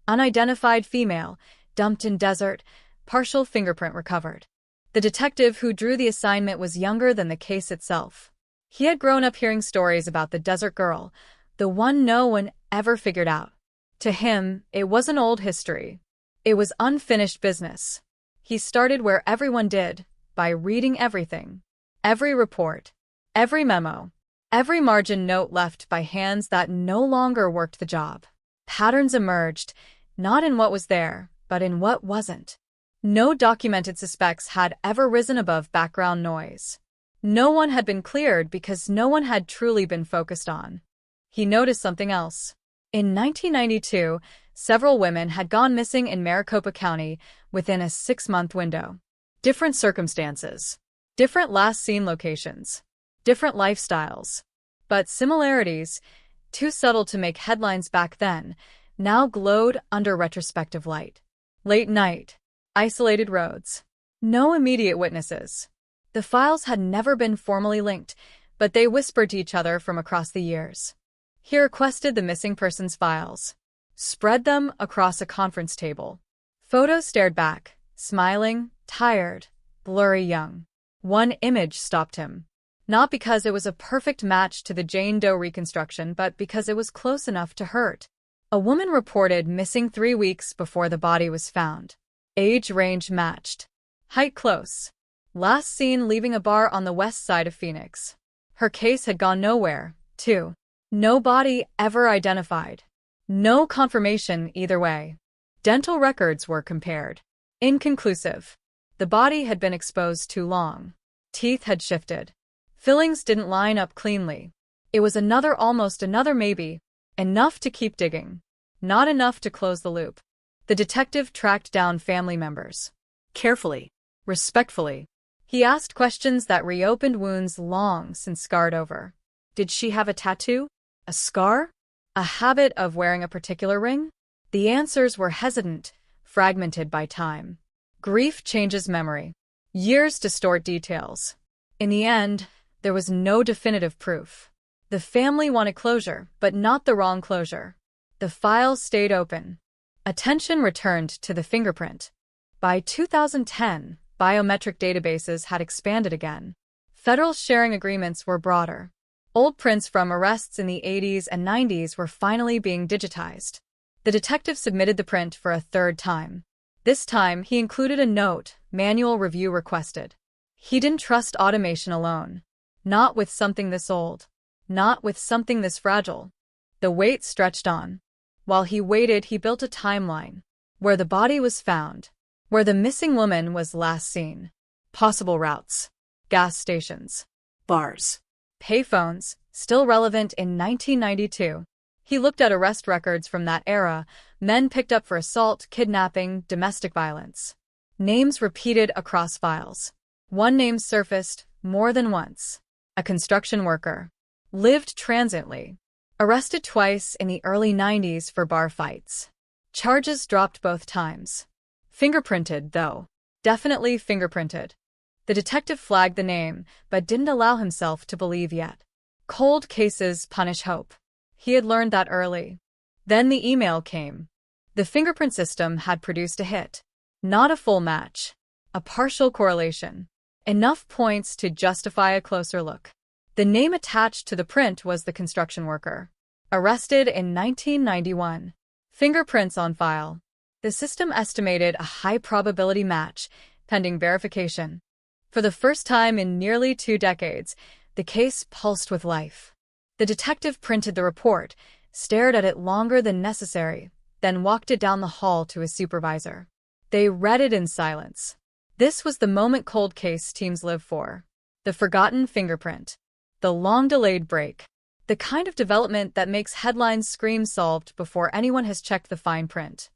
Unidentified female, dumped in desert, partial fingerprint recovered. The detective who drew the assignment was younger than the case itself. He had grown up hearing stories about the desert girl, the one no one ever figured out. To him, it wasn't old history. It was unfinished business. He started where everyone did, by reading everything. Every report. Every memo. Every margin note left by hands that no longer worked the job. Patterns emerged, not in what was there, but in what wasn't. No documented suspects had ever risen above background noise. No one had been cleared because no one had truly been focused on. He noticed something else. In 1992, several women had gone missing in Maricopa County within a 6-month window. Different circumstances, different last seen locations, different lifestyles. But similarities, too subtle to make headlines back then, now glowed under retrospective light. Late night, isolated roads, no immediate witnesses. The files had never been formally linked, but they whispered to each other from across the years. He requested the missing persons files, spread them across a conference table. Photos stared back, smiling, tired, blurry young. One image stopped him. Not because it was a perfect match to the Jane Doe reconstruction, but because it was close enough to hurt. A woman reported missing 3 weeks before the body was found. Age range matched. Height close. Last seen leaving a bar on the west side of Phoenix. Her case had gone nowhere, too. No body ever identified. No confirmation either way. Dental records were compared. Inconclusive. The body had been exposed too long. Teeth had shifted. Fillings didn't line up cleanly. It was almost another maybe. Enough to keep digging. Not enough to close the loop. The detective tracked down family members. Carefully. Respectfully. He asked questions that reopened wounds long since scarred over. Did she have a tattoo? A scar? A habit of wearing a particular ring? The answers were hesitant, fragmented by time. Grief changes memory. Years distort details. In the end, there was no definitive proof. The family wanted closure, but not the wrong closure. The files stayed open. Attention returned to the fingerprint. By 2010, biometric databases had expanded again. Federal sharing agreements were broader. Old prints from arrests in the 80s and 90s were finally being digitized. The detective submitted the print for a third time. This time, he included a note, manual review requested. He didn't trust automation alone. Not with something this old. Not with something this fragile. The wait stretched on. While he waited, he built a timeline. Where the body was found. Where the missing woman was last seen. Possible routes. Gas stations. Bars. Payphones, still relevant in 1992. He looked at arrest records from that era, men picked up for assault, kidnapping, domestic violence. Names repeated across files. One name surfaced more than once. A construction worker. Lived transiently. Arrested twice in the early 90s for bar fights. Charges dropped both times. Fingerprinted, though. Definitely fingerprinted. The detective flagged the name, but didn't allow himself to believe yet. Cold cases punish hope. He had learned that early. Then the email came. The fingerprint system had produced a hit. Not a full match. A partial correlation. Enough points to justify a closer look. The name attached to the print was the construction worker. Arrested in 1991. Fingerprints on file. The system estimated a high probability match, pending verification. For the first time in nearly 2 decades, the case pulsed with life. The detective printed the report, stared at it longer than necessary, then walked it down the hall to his supervisor. They read it in silence. This was the moment cold case teams live for. The forgotten fingerprint. The long-delayed break. The kind of development that makes headlines scream solved before anyone has checked the fine print.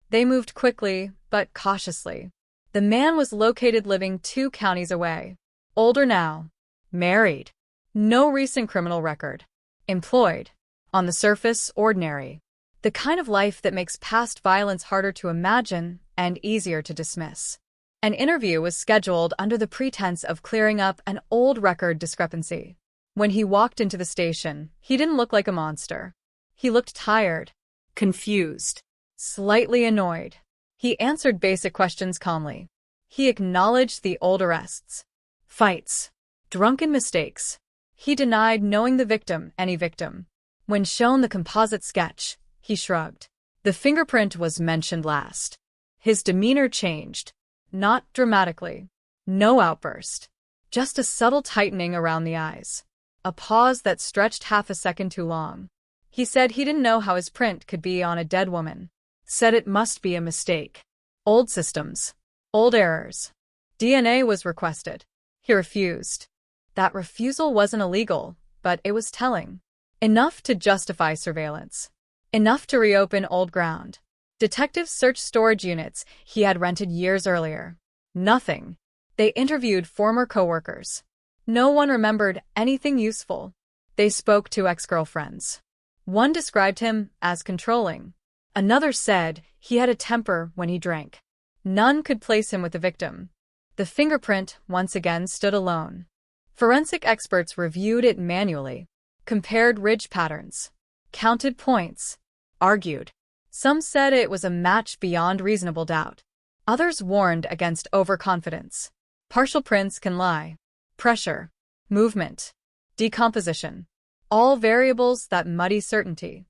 They moved quickly, but cautiously. The man was located living 2 counties away. Older now. Married. No recent criminal record. Employed. On the surface, ordinary. The kind of life that makes past violence harder to imagine and easier to dismiss. An interview was scheduled under the pretense of clearing up an old record discrepancy. When he walked into the station, he didn't look like a monster. He looked tired. Confused. Slightly annoyed. He answered basic questions calmly. He acknowledged the old arrests. Fights. Drunken mistakes. He denied knowing the victim, any victim. When shown the composite sketch, he shrugged. The fingerprint was mentioned last. His demeanor changed. Not dramatically. No outburst. Just a subtle tightening around the eyes. A pause that stretched half a second too long. He said he didn't know how his print could be on a dead woman. Said it must be a mistake. Old systems. Old errors. DNA was requested. He refused. That refusal wasn't illegal, but it was telling. Enough to justify surveillance. Enough to reopen old ground. Detectives searched storage units he had rented years earlier. Nothing. They interviewed former coworkers. No one remembered anything useful. They spoke to ex-girlfriends. One described him as controlling. Another said he had a temper when he drank. None could place him with the victim. The fingerprint once again stood alone. Forensic experts reviewed it manually, compared ridge patterns, counted points, argued. Some said it was a match beyond reasonable doubt. Others warned against overconfidence. Partial prints can lie. Pressure, movement, decomposition, all variables that muddy certainty.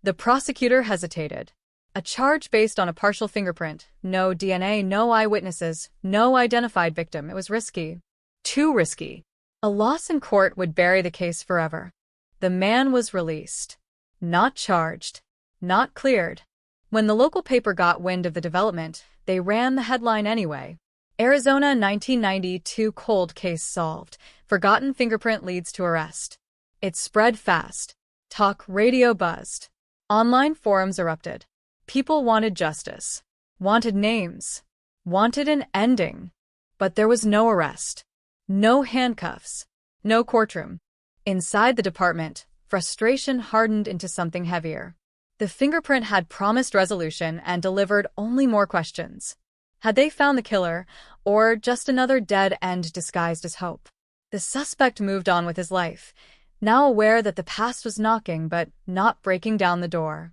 The prosecutor hesitated. A charge based on a partial fingerprint, no DNA, no eyewitnesses, no identified victim. It was risky. Too risky. A loss in court would bury the case forever. The man was released. Not charged. Not cleared. When the local paper got wind of the development, they ran the headline anyway. Arizona 1992 cold case solved. Forgotten fingerprint leads to arrest. It spread fast. Talk radio buzzed. Online forums erupted. People wanted justice. Wanted names. Wanted an ending. But there was no arrest. No handcuffs. No courtroom. Inside the department, frustration hardened into something heavier. The fingerprint had promised resolution and delivered only more questions. Had they found the killer, or just another dead end disguised as hope? The suspect moved on with his life, now aware that the past was knocking but not breaking down the door.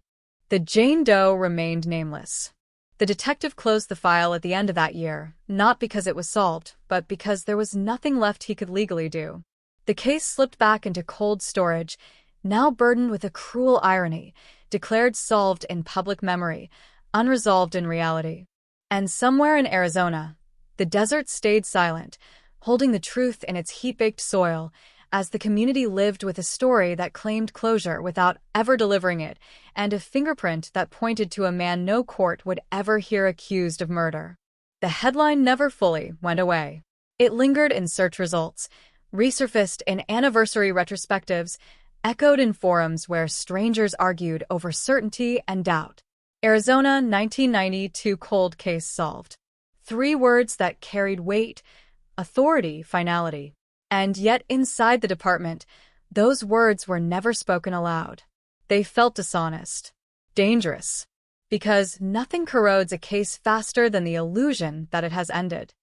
The Jane Doe remained nameless. The detective closed the file at the end of that year, not because it was solved, but because there was nothing left he could legally do. The case slipped back into cold storage, now burdened with a cruel irony, declared solved in public memory, unresolved in reality. And somewhere in Arizona, the desert stayed silent, holding the truth in its heat-baked soil, as the community lived with a story that claimed closure without ever delivering it, and a fingerprint that pointed to a man no court would ever hear accused of murder. The headline never fully went away. It lingered in search results, resurfaced in anniversary retrospectives, echoed in forums where strangers argued over certainty and doubt. Arizona 1992 cold case solved. 3 words that carried weight, authority, finality. And yet inside the department, those words were never spoken aloud. They felt dishonest, dangerous, because nothing corrodes a case faster than the illusion that it has ended.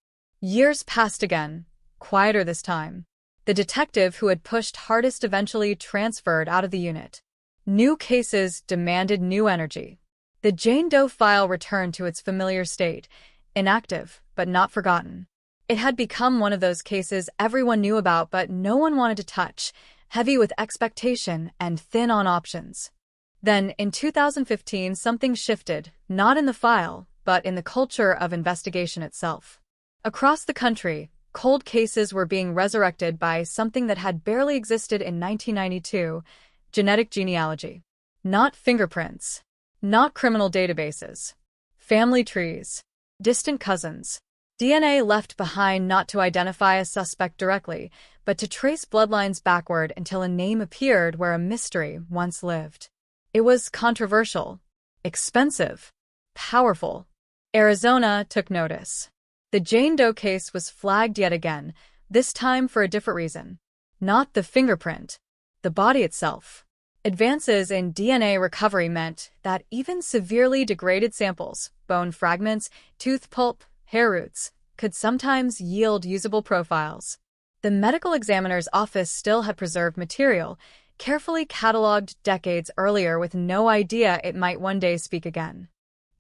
Years passed again, quieter this time. The detective who had pushed hardest eventually transferred out of the unit. New cases demanded new energy. The Jane Doe file returned to its familiar state, inactive but not forgotten. It had become one of those cases everyone knew about but no one wanted to touch, heavy with expectation and thin on options. Then, in 2015, something shifted, not in the file, but in the culture of investigation itself. Across the country, cold cases were being resurrected by something that had barely existed in 1992, genetic genealogy. Not fingerprints. Not criminal databases. Family trees. Distant cousins. DNA left behind not to identify a suspect directly, but to trace bloodlines backward until a name appeared where a mystery once lived. It was controversial, expensive, powerful. Arizona took notice. The Jane Doe case was flagged yet again, this time for a different reason. Not the fingerprint, the body itself. Advances in DNA recovery meant that even severely degraded samples, bone fragments, tooth pulp, hair roots, could sometimes yield usable profiles. The medical examiner's office still had preserved material, carefully catalogued decades earlier with no idea it might one day speak again.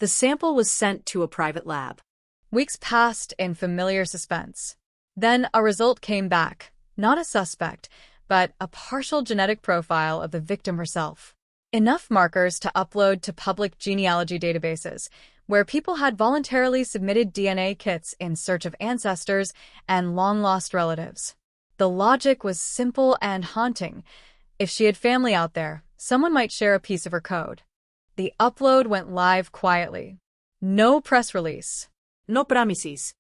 The sample was sent to a private lab. Weeks passed in familiar suspense. Then a result came back, not a suspect, but a partial genetic profile of the victim herself. Enough markers to upload to public genealogy databases, where people had voluntarily submitted DNA kits in search of ancestors and long-lost relatives. The logic was simple and haunting. If she had family out there, someone might share a piece of her code. The upload went live quietly. No press release. No promises.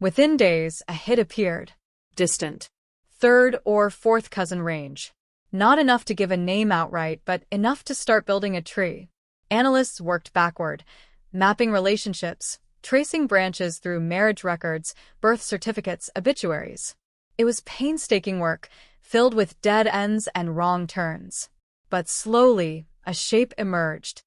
Within days, a hit appeared. Distant. Third or fourth cousin range. Not enough to give a name outright, but enough to start building a tree. Analysts worked backward, mapping relationships, tracing branches through marriage records, birth certificates, obituaries. It was painstaking work, filled with dead ends and wrong turns. But slowly, a shape emerged.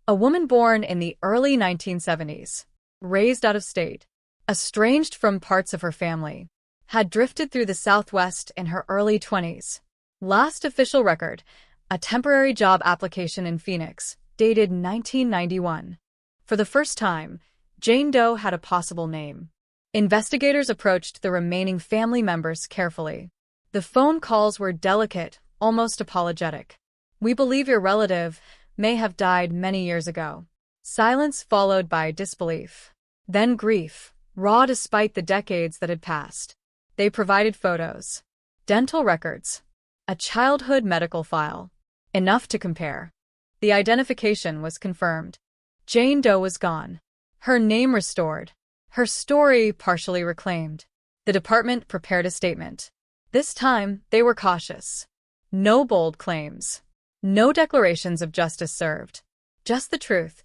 A woman born in the early 1970s, raised out of state, estranged from parts of her family, had drifted through the Southwest in her early 20s. Last official record, a temporary job application in Phoenix, dated 1991. For the first time, Jane Doe had a possible name. Investigators approached the remaining family members carefully. The phone calls were delicate, almost apologetic. "We believe your relative may have died many years ago." Silence followed by disbelief. Then grief, raw despite the decades that had passed. They provided photos, dental records, a childhood medical file. Enough to compare. The identification was confirmed. Jane Doe was gone. Her name restored. Her story partially reclaimed. The department prepared a statement. This time, they were cautious. No bold claims. No declarations of justice served. Just the truth.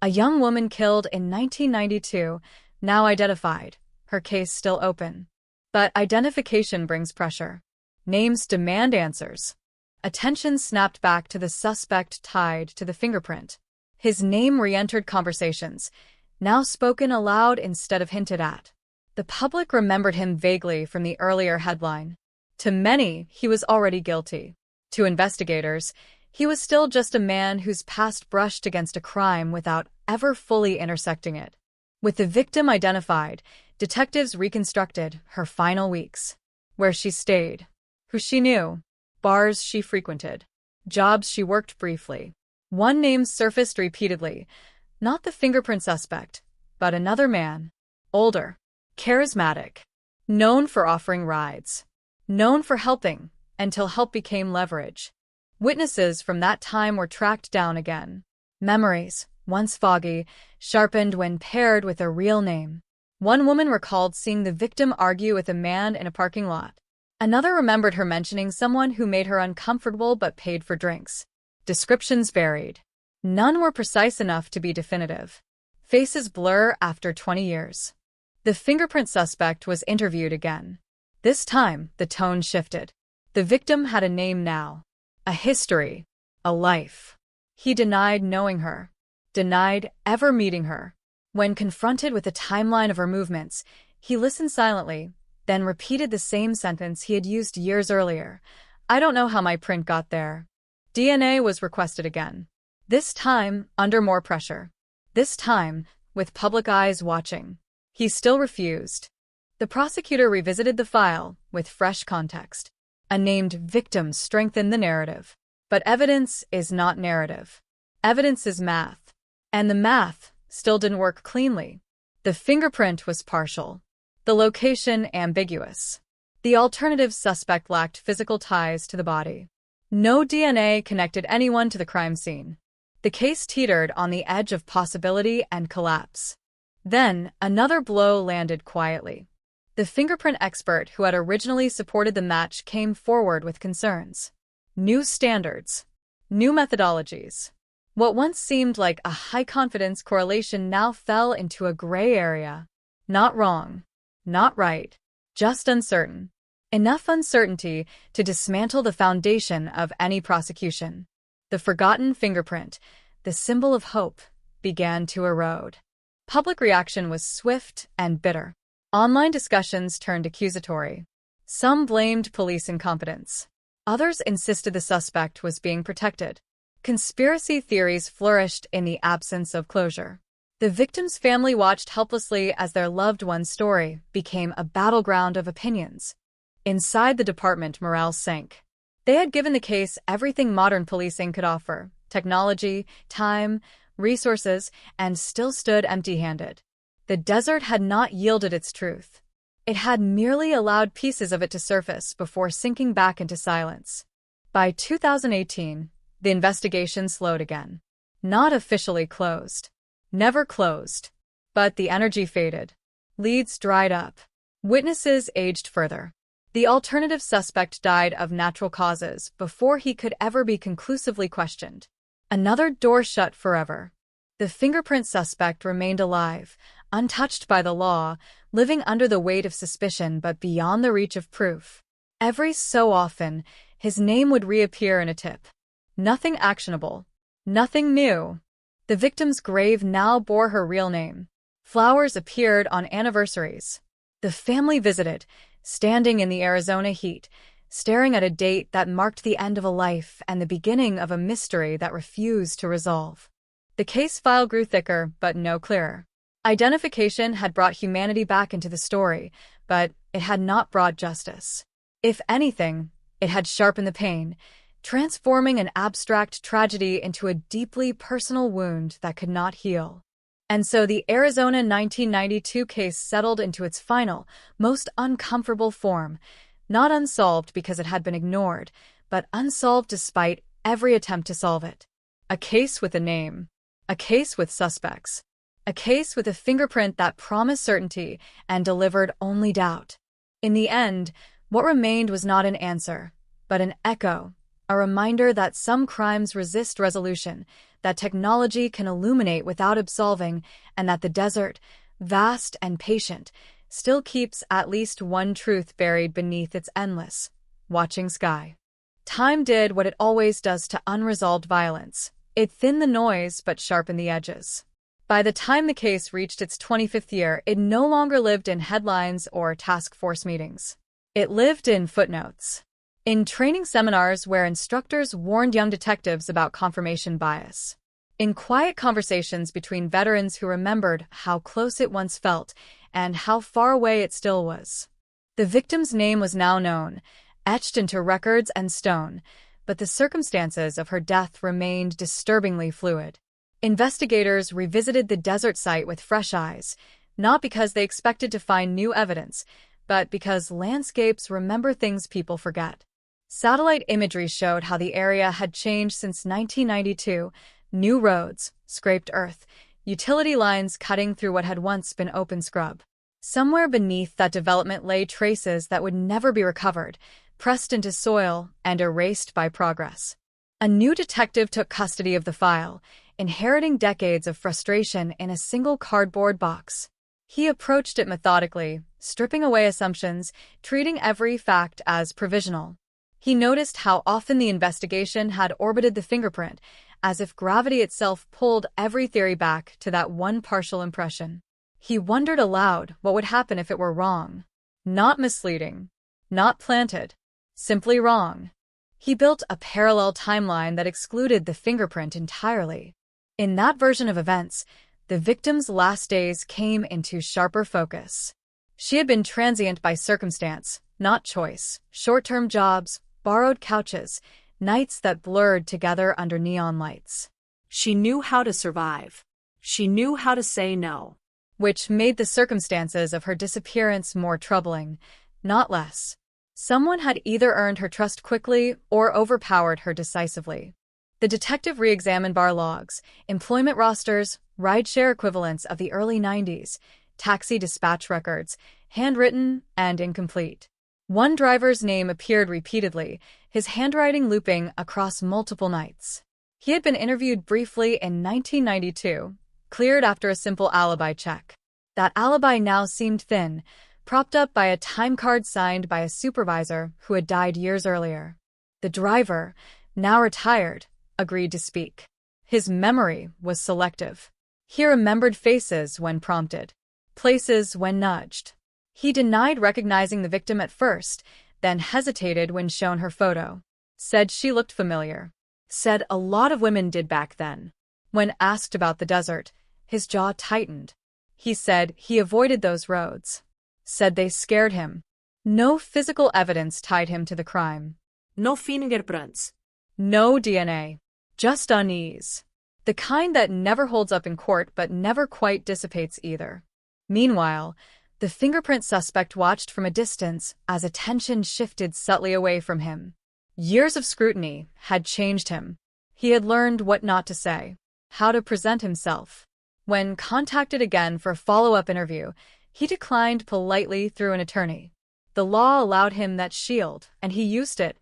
A young woman killed in 1992, now identified. Her case still open. But identification brings pressure. Names demand answers. Attention snapped back to the suspect tied to the fingerprint. His name re-entered conversations, now spoken aloud instead of hinted at. The public remembered him vaguely from the earlier headline. To many, he was already guilty. To investigators, he was still just a man whose past brushed against a crime without ever fully intersecting it. With the victim identified, detectives reconstructed her final weeks. Where she stayed, who she knew, bars she frequented, jobs she worked briefly. One name surfaced repeatedly, not the fingerprint suspect, but another man. Older, charismatic, known for offering rides, known for helping, until help became leverage. Witnesses from that time were tracked down again. Memories, once foggy, sharpened when paired with a real name. One woman recalled seeing the victim argue with a man in a parking lot. Another remembered her mentioning someone who made her uncomfortable but paid for drinks. Descriptions varied. None were precise enough to be definitive. Faces blur after 20 years. The fingerprint suspect was interviewed again. This time, the tone shifted. The victim had a name now. A history. A life. He denied knowing her. Denied ever meeting her. When confronted with a timeline of her movements, he listened silently, then repeated the same sentence he had used years earlier. "I don't know how my print got there." DNA was requested again. This time, under more pressure. This time, with public eyes watching. He still refused. The prosecutor revisited the file, with fresh context. A named victim strengthened the narrative. But evidence is not narrative. Evidence is math. And the math still didn't work cleanly. The fingerprint was partial. The location ambiguous. The alternative suspect lacked physical ties to the body. No DNA connected anyone to the crime scene. The case teetered on the edge of possibility and collapse. Then, another blow landed quietly. The fingerprint expert who had originally supported the match came forward with concerns. New standards. New methodologies. What once seemed like a high-confidence correlation now fell into a gray area. Not wrong. Not right. Just uncertain. Enough uncertainty to dismantle the foundation of any prosecution. The forgotten fingerprint, the symbol of hope, began to erode. Public reaction was swift and bitter. Online discussions turned accusatory. Some blamed police incompetence. Others insisted the suspect was being protected. Conspiracy theories flourished in the absence of closure. The victim's family watched helplessly as their loved one's story became a battleground of opinions. Inside the department, morale sank. They had given the case everything modern policing could offer: technology, time, resources, and still stood empty-handed. The desert had not yielded its truth. It had merely allowed pieces of it to surface before sinking back into silence. By 2018, the investigation slowed again. Not officially closed. Never closed. But the energy faded. Leads dried up. Witnesses aged further. The alternative suspect died of natural causes before he could ever be conclusively questioned. Another door shut forever. The fingerprint suspect remained alive, untouched by the law, living under the weight of suspicion but beyond the reach of proof. Every so often, his name would reappear in a tip. Nothing actionable. Nothing new. The victim's grave now bore her real name. Flowers appeared on anniversaries. The family visited, standing in the Arizona heat, staring at a date that marked the end of a life and the beginning of a mystery that refused to resolve. The case file grew thicker, but no clearer. Identification had brought humanity back into the story, but it had not brought justice. If anything, it had sharpened the pain, transforming an abstract tragedy into a deeply personal wound that could not heal. And so the Arizona 1992 case settled into its final, most uncomfortable form, not unsolved because it had been ignored, but unsolved despite every attempt to solve it. A case with a name. A case with suspects. A case with a fingerprint that promised certainty and delivered only doubt. In the end, what remained was not an answer, but an echo, a reminder that some crimes resist resolution, that technology can illuminate without absolving, and that the desert, vast and patient, still keeps at least one truth buried beneath its endless, watching sky. Time did what it always does to unresolved violence. It thinned the noise but sharpened the edges. By the time the case reached its 25th year, it no longer lived in headlines or task force meetings. It lived in footnotes. In training seminars where instructors warned young detectives about confirmation bias. In quiet conversations between veterans who remembered how close it once felt and how far away it still was. The victim's name was now known, etched into records and stone, but the circumstances of her death remained disturbingly fluid. Investigators revisited the desert site with fresh eyes, not because they expected to find new evidence, but because landscapes remember things people forget. Satellite imagery showed how the area had changed since 1992, new roads, scraped earth, utility lines cutting through what had once been open scrub. Somewhere beneath that development lay traces that would never be recovered, pressed into soil and erased by progress. A new detective took custody of the file, inheriting decades of frustration in a single cardboard box. He approached it methodically, stripping away assumptions, treating every fact as provisional. He noticed how often the investigation had orbited the fingerprint, as if gravity itself pulled every theory back to that one partial impression. He wondered aloud what would happen if it were wrong. Not misleading. Not planted. Simply wrong. He built a parallel timeline that excluded the fingerprint entirely. In that version of events, the victim's last days came into sharper focus. She had been transient by circumstance, not choice. Short-term jobs, borrowed couches, nights that blurred together under neon lights. She knew how to survive. She knew how to say no. Which made the circumstances of her disappearance more troubling, not less. Someone had either earned her trust quickly or overpowered her decisively. The detective re-examined bar logs, employment rosters, rideshare equivalents of the early 90s, taxi dispatch records, handwritten and incomplete. One driver's name appeared repeatedly, his handwriting looping across multiple nights. He had been interviewed briefly in 1992, cleared after a simple alibi check. That alibi now seemed thin, propped up by a time card signed by a supervisor who had died years earlier. The driver, now retired, agreed to speak. His memory was selective. He remembered faces when prompted, places when nudged. He denied recognizing the victim at first, then hesitated when shown her photo. Said she looked familiar. Said a lot of women did back then. When asked about the desert, his jaw tightened. He said he avoided those roads. Said they scared him. No physical evidence tied him to the crime. No fingerprints. No DNA. Just unease. The kind that never holds up in court but never quite dissipates either. Meanwhile, the fingerprint suspect watched from a distance as attention shifted subtly away from him. Years of scrutiny had changed him. He had learned what not to say, how to present himself. When contacted again for a follow-up interview, he declined politely through an attorney. The law allowed him that shield, and he used it.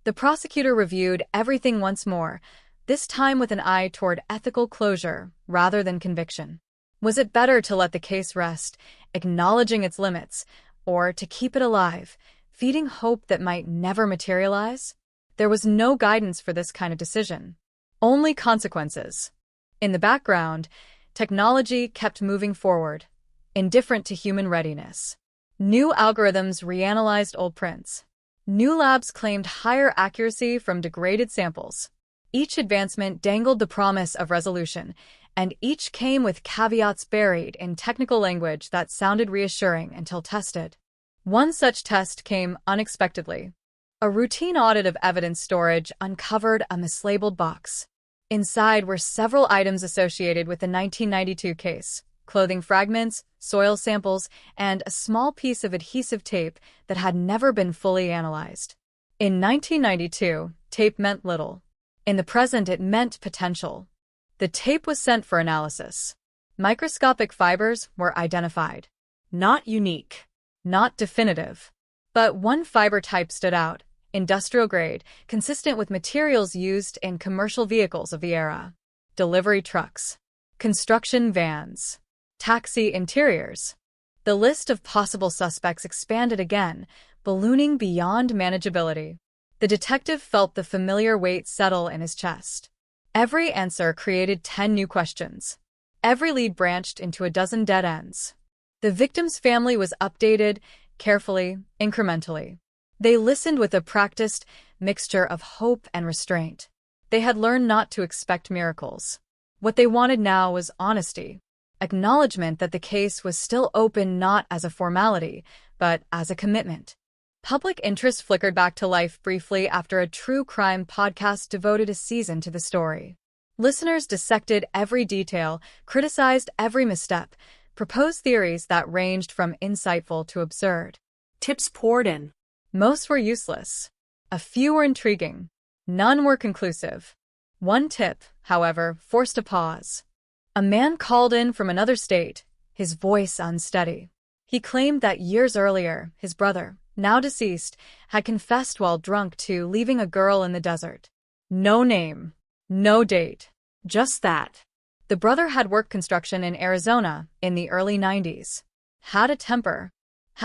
The prosecutor reviewed everything once more, this time with an eye toward ethical closure rather than conviction. Was it better to let the case rest, acknowledging its limits, or to keep it alive, feeding hope that might never materialize? There was no guidance for this kind of decision. Only consequences. In the background, technology kept moving forward, indifferent to human readiness. New algorithms reanalyzed old prints. New labs claimed higher accuracy from degraded samples. Each advancement dangled the promise of resolution, and each came with caveats buried in technical language that sounded reassuring until tested. One such test came unexpectedly. A routine audit of evidence storage uncovered a mislabeled box. Inside were several items associated with the 1992 case: clothing fragments, soil samples, and a small piece of adhesive tape that had never been fully analyzed. In 1992, tape meant little. In the present, it meant potential. The tape was sent for analysis. Microscopic fibers were identified. Not unique, not definitive. But one fiber type stood out: industrial grade, consistent with materials used in commercial vehicles of the era. Delivery trucks, construction vans, taxi interiors. The list of possible suspects expanded again, ballooning beyond manageability. The detective felt the familiar weight settle in his chest. Every answer created 10 new questions. Every lead branched into a dozen dead ends. The victim's family was updated, carefully, incrementally. They listened with a practiced mixture of hope and restraint. They had learned not to expect miracles. What they wanted now was honesty, acknowledgement that the case was still open not as a formality, but as a commitment. Public interest flickered back to life briefly after a true crime podcast devoted a season to the story. Listeners dissected every detail, criticized every misstep, proposed theories that ranged from insightful to absurd. Tips poured in. Most were useless. A few were intriguing. None were conclusive. One tip, however, forced a pause. A man called in from another state, his voice unsteady. He claimed that years earlier, his brother, now deceased, had confessed while drunk to leaving a girl in the desert. No name, no date, just that. The brother had worked construction in Arizona in the early 90s. Had a temper.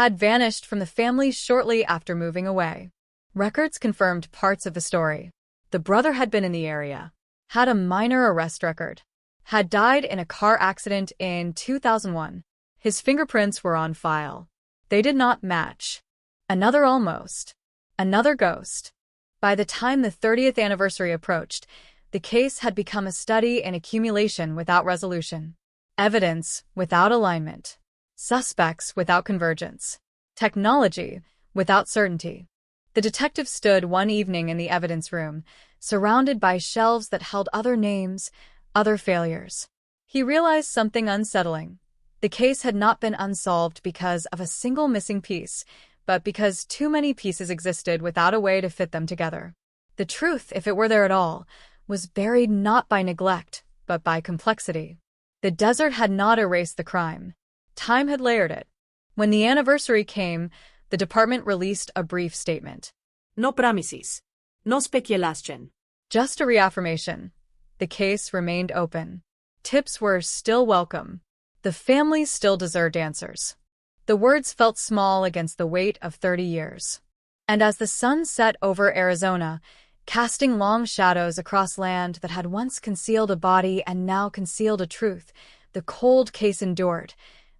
Had vanished from the family shortly after moving away. Records confirmed parts of the story. The brother had been in the area. Had a minor arrest record. Had died in a car accident in 2001. His fingerprints were on file. They did not match. Another almost. Another ghost. By the time the 30th anniversary approached, the case had become a study in accumulation without resolution. Evidence without alignment. Suspects without convergence. Technology without certainty. The detective stood one evening in the evidence room, surrounded by shelves that held other names, other failures. He realized something unsettling. The case had not been unsolved because of a single missing piece, but because too many pieces existed without a way to fit them together. The truth, if it were there at all, was buried not by neglect, but by complexity. The desert had not erased the crime. Time had layered it. When the anniversary came, the department released a brief statement. No promises. No speculation. Just a reaffirmation. The case remained open. Tips were still welcome. The family still deserved answers. The words felt small against the weight of 30 years. And as the sun set over Arizona, casting long shadows across land that had once concealed a body and now concealed a truth, the cold case endured,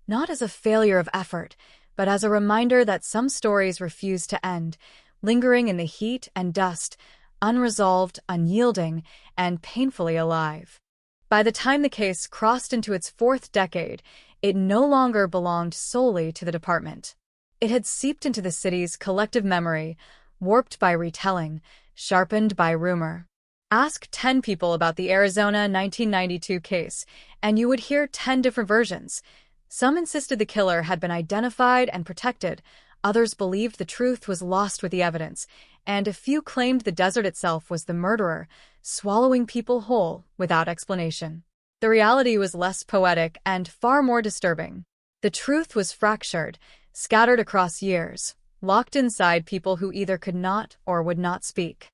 not as a failure of effort, but as a reminder that some stories refuse to end, lingering in the heat and dust, unresolved, unyielding, and painfully alive. By the time the case crossed into its 4th decade, it no longer belonged solely to the department. It had seeped into the city's collective memory, warped by retelling, sharpened by rumor. Ask 10 people about the Arizona 1992 case, and you would hear 10 different versions. Some insisted the killer had been identified and protected, others believed the truth was lost with the evidence, and a few claimed the desert itself was the murderer, swallowing people whole without explanation. the reality was less poetic and far more disturbing. The truth was fractured, scattered across years, locked inside people who either could not or would not speak.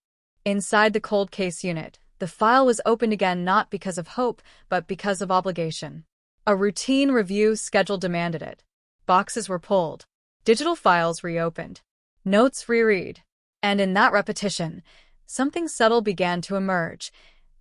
Inside the cold case unit, the file was opened again not because of hope, but because of obligation. A routine review schedule demanded it. Boxes were pulled, digital files reopened, notes reread, and in that repetition, something subtle began to emerge.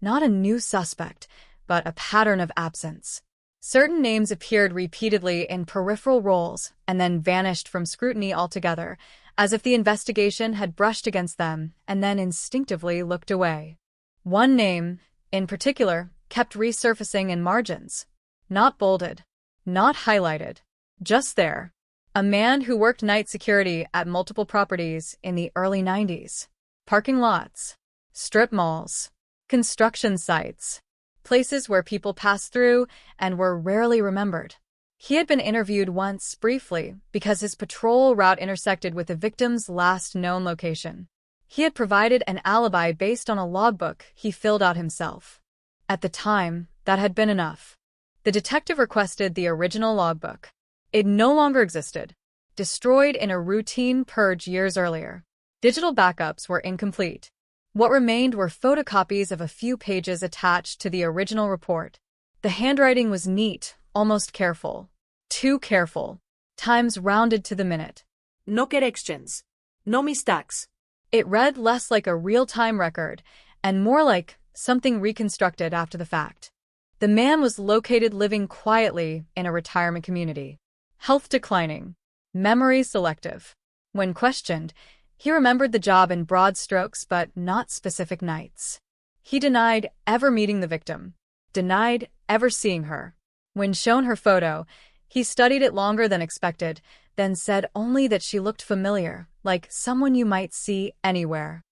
Not a new suspect, but a pattern of absence. Certain names appeared repeatedly in peripheral roles and then vanished from scrutiny altogether, as if the investigation had brushed against them and then instinctively looked away. One name, in particular, kept resurfacing in margins. Not bolded, not highlighted, just there. A man who worked night security at multiple properties in the early 90s. Parking lots, strip malls, construction sites, places where people passed through and were rarely remembered. He had been interviewed once briefly because his patrol route intersected with the victim's last known location. He had provided an alibi based on a logbook he filled out himself. At the time, that had been enough. The detective requested the original logbook. It no longer existed, destroyed in a routine purge years earlier. Digital backups were incomplete. What remained were photocopies of a few pages attached to the original report. The handwriting was neat, almost careful. Too careful. Times rounded to the minute. No corrections. No mistakes. It read less like a real-time record and more like something reconstructed after the fact. The man was located living quietly in a retirement community. Health declining. Memory selective. When questioned, he remembered the job in broad strokes but not specific nights. He denied ever meeting the victim. Denied ever seeing her. When shown her photo, he studied it longer than expected, then said only that she looked familiar, like someone you might see anywhere.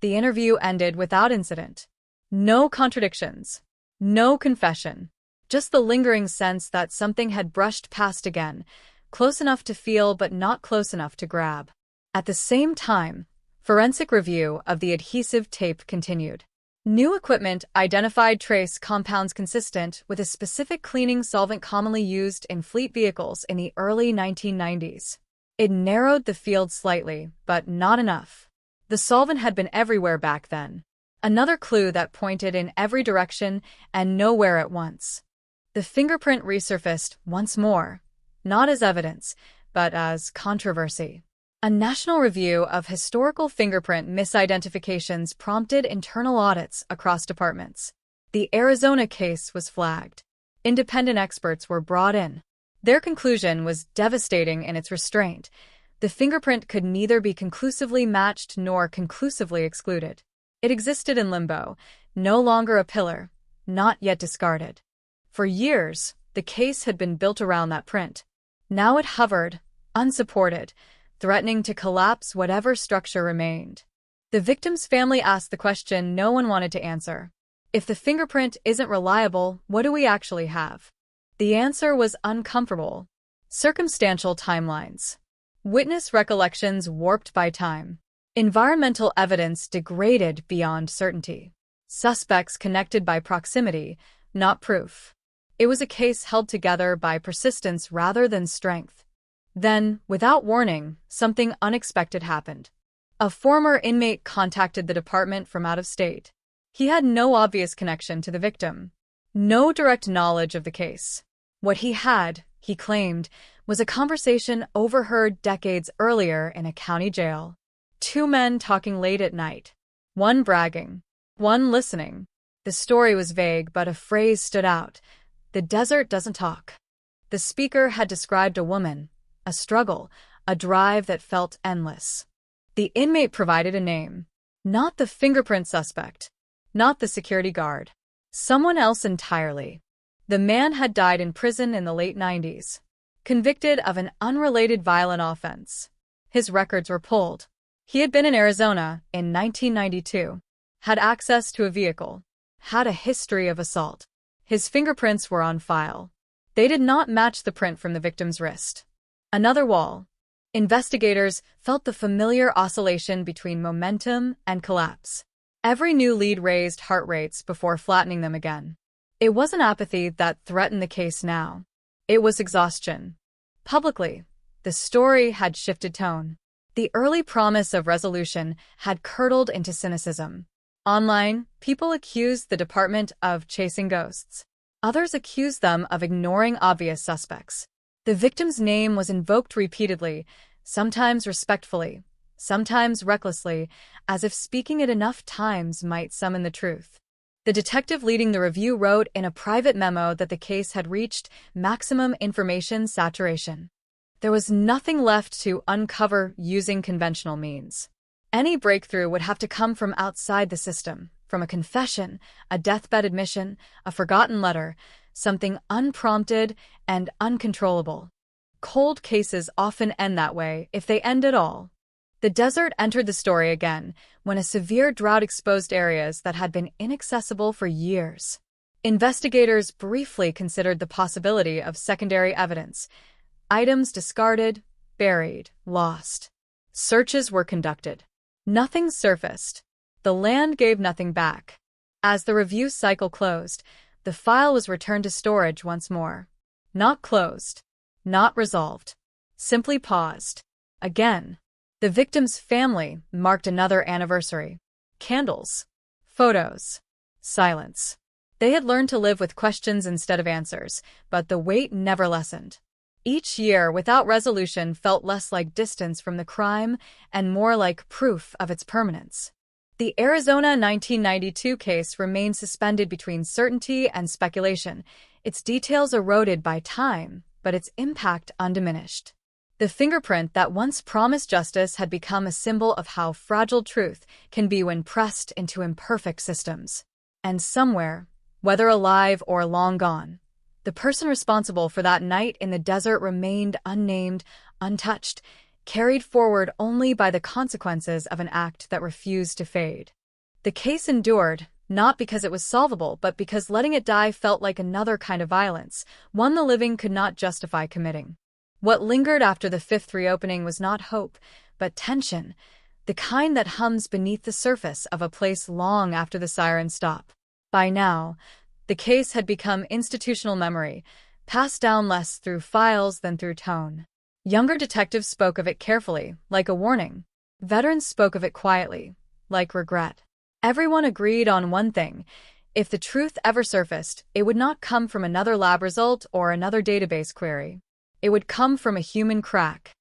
The interview ended without incident. No contradictions. No confession. Just the lingering sense that something had brushed past again, close enough to feel but not close enough to grab. At the same time, forensic review of the adhesive tape continued. New equipment identified trace compounds consistent with a specific cleaning solvent commonly used in fleet vehicles in the early 1990s. It narrowed the field slightly, but not enough. The solvent had been everywhere back then. Another clue that pointed in every direction and nowhere at once. The fingerprint resurfaced once more, not as evidence, but as controversy. A national review of historical fingerprint misidentifications prompted internal audits across departments. The Arizona case was flagged. Independent experts were brought in. Their conclusion was devastating in its restraint. The fingerprint could neither be conclusively matched nor conclusively excluded. It existed in limbo, no longer a pillar, not yet discarded. For years, the case had been built around that print. Now it hovered, unsupported, threatening to collapse whatever structure remained. The victim's family asked the question no one wanted to answer. If the fingerprint isn't reliable, what do we actually have? The answer was uncomfortable. Circumstantial timelines. Witness recollections warped by time. Environmental evidence degraded beyond certainty. Suspects connected by proximity, not proof. It was a case held together by persistence rather than strength. Then, without warning, something unexpected happened. A former inmate contacted the department from out of state. He had no obvious connection to the victim. No direct knowledge of the case. What he had, he claimed, was a conversation overheard decades earlier in a county jail. Two men talking late at night. One bragging. One listening. The story was vague, but a phrase stood out. The desert doesn't talk. The speaker had described a woman, a struggle, a drive that felt endless. The inmate provided a name. Not the fingerprint suspect. Not the security guard. Someone else entirely. The man had died in prison in the late 90s. Convicted of an unrelated violent offense. His records were pulled. He had been in Arizona in 1992. Had access to a vehicle. Had a history of assault. His fingerprints were on file. They did not match the print from the victim's wrist. Another wall. Investigators felt the familiar oscillation between momentum and collapse. Every new lead raised heart rates before flattening them again. It wasn't apathy that threatened the case now. It was exhaustion. Publicly, the story had shifted tone. The early promise of resolution had curdled into cynicism. Online, people accused the department of chasing ghosts. Others accused them of ignoring obvious suspects. The victim's name was invoked repeatedly, sometimes respectfully, sometimes recklessly, as if speaking it enough times might summon the truth. The detective leading the review wrote in a private memo that the case had reached maximum information saturation. There was nothing left to uncover using conventional means. Any breakthrough would have to come from outside the system, from a confession, a deathbed admission, a forgotten letter, something unprompted and uncontrollable. Cold cases often end that way, if they end at all. The desert entered the story again when a severe drought exposed areas that had been inaccessible for years. Investigators briefly considered the possibility of secondary evidence. Items discarded, buried, lost. Searches were conducted. Nothing surfaced. The land gave nothing back. As the review cycle closed, the file was returned to storage once more. Not closed. Not resolved. Simply paused. Again. The victim's family marked another anniversary. Candles. Photos. Silence. They had learned to live with questions instead of answers, but the weight never lessened. Each year without resolution felt less like distance from the crime and more like proof of its permanence. The Arizona 1992 case remained suspended between certainty and speculation, its details eroded by time, but its impact undiminished. The fingerprint that once promised justice had become a symbol of how fragile truth can be when pressed into imperfect systems. And somewhere, whether alive or long gone, the person responsible for that night in the desert remained unnamed, untouched, carried forward only by the consequences of an act that refused to fade. The case endured, not because it was solvable, but because letting it die felt like another kind of violence, one the living could not justify committing. What lingered after the fifth reopening was not hope, but tension, the kind that hums beneath the surface of a place long after the sirens stop. By now, the case had become institutional memory, passed down less through files than through tone. Younger detectives spoke of it carefully, like a warning. Veterans spoke of it quietly, like regret. Everyone agreed on one thing. If the truth ever surfaced, it would not come from another lab result or another database query. It would come from a human crack.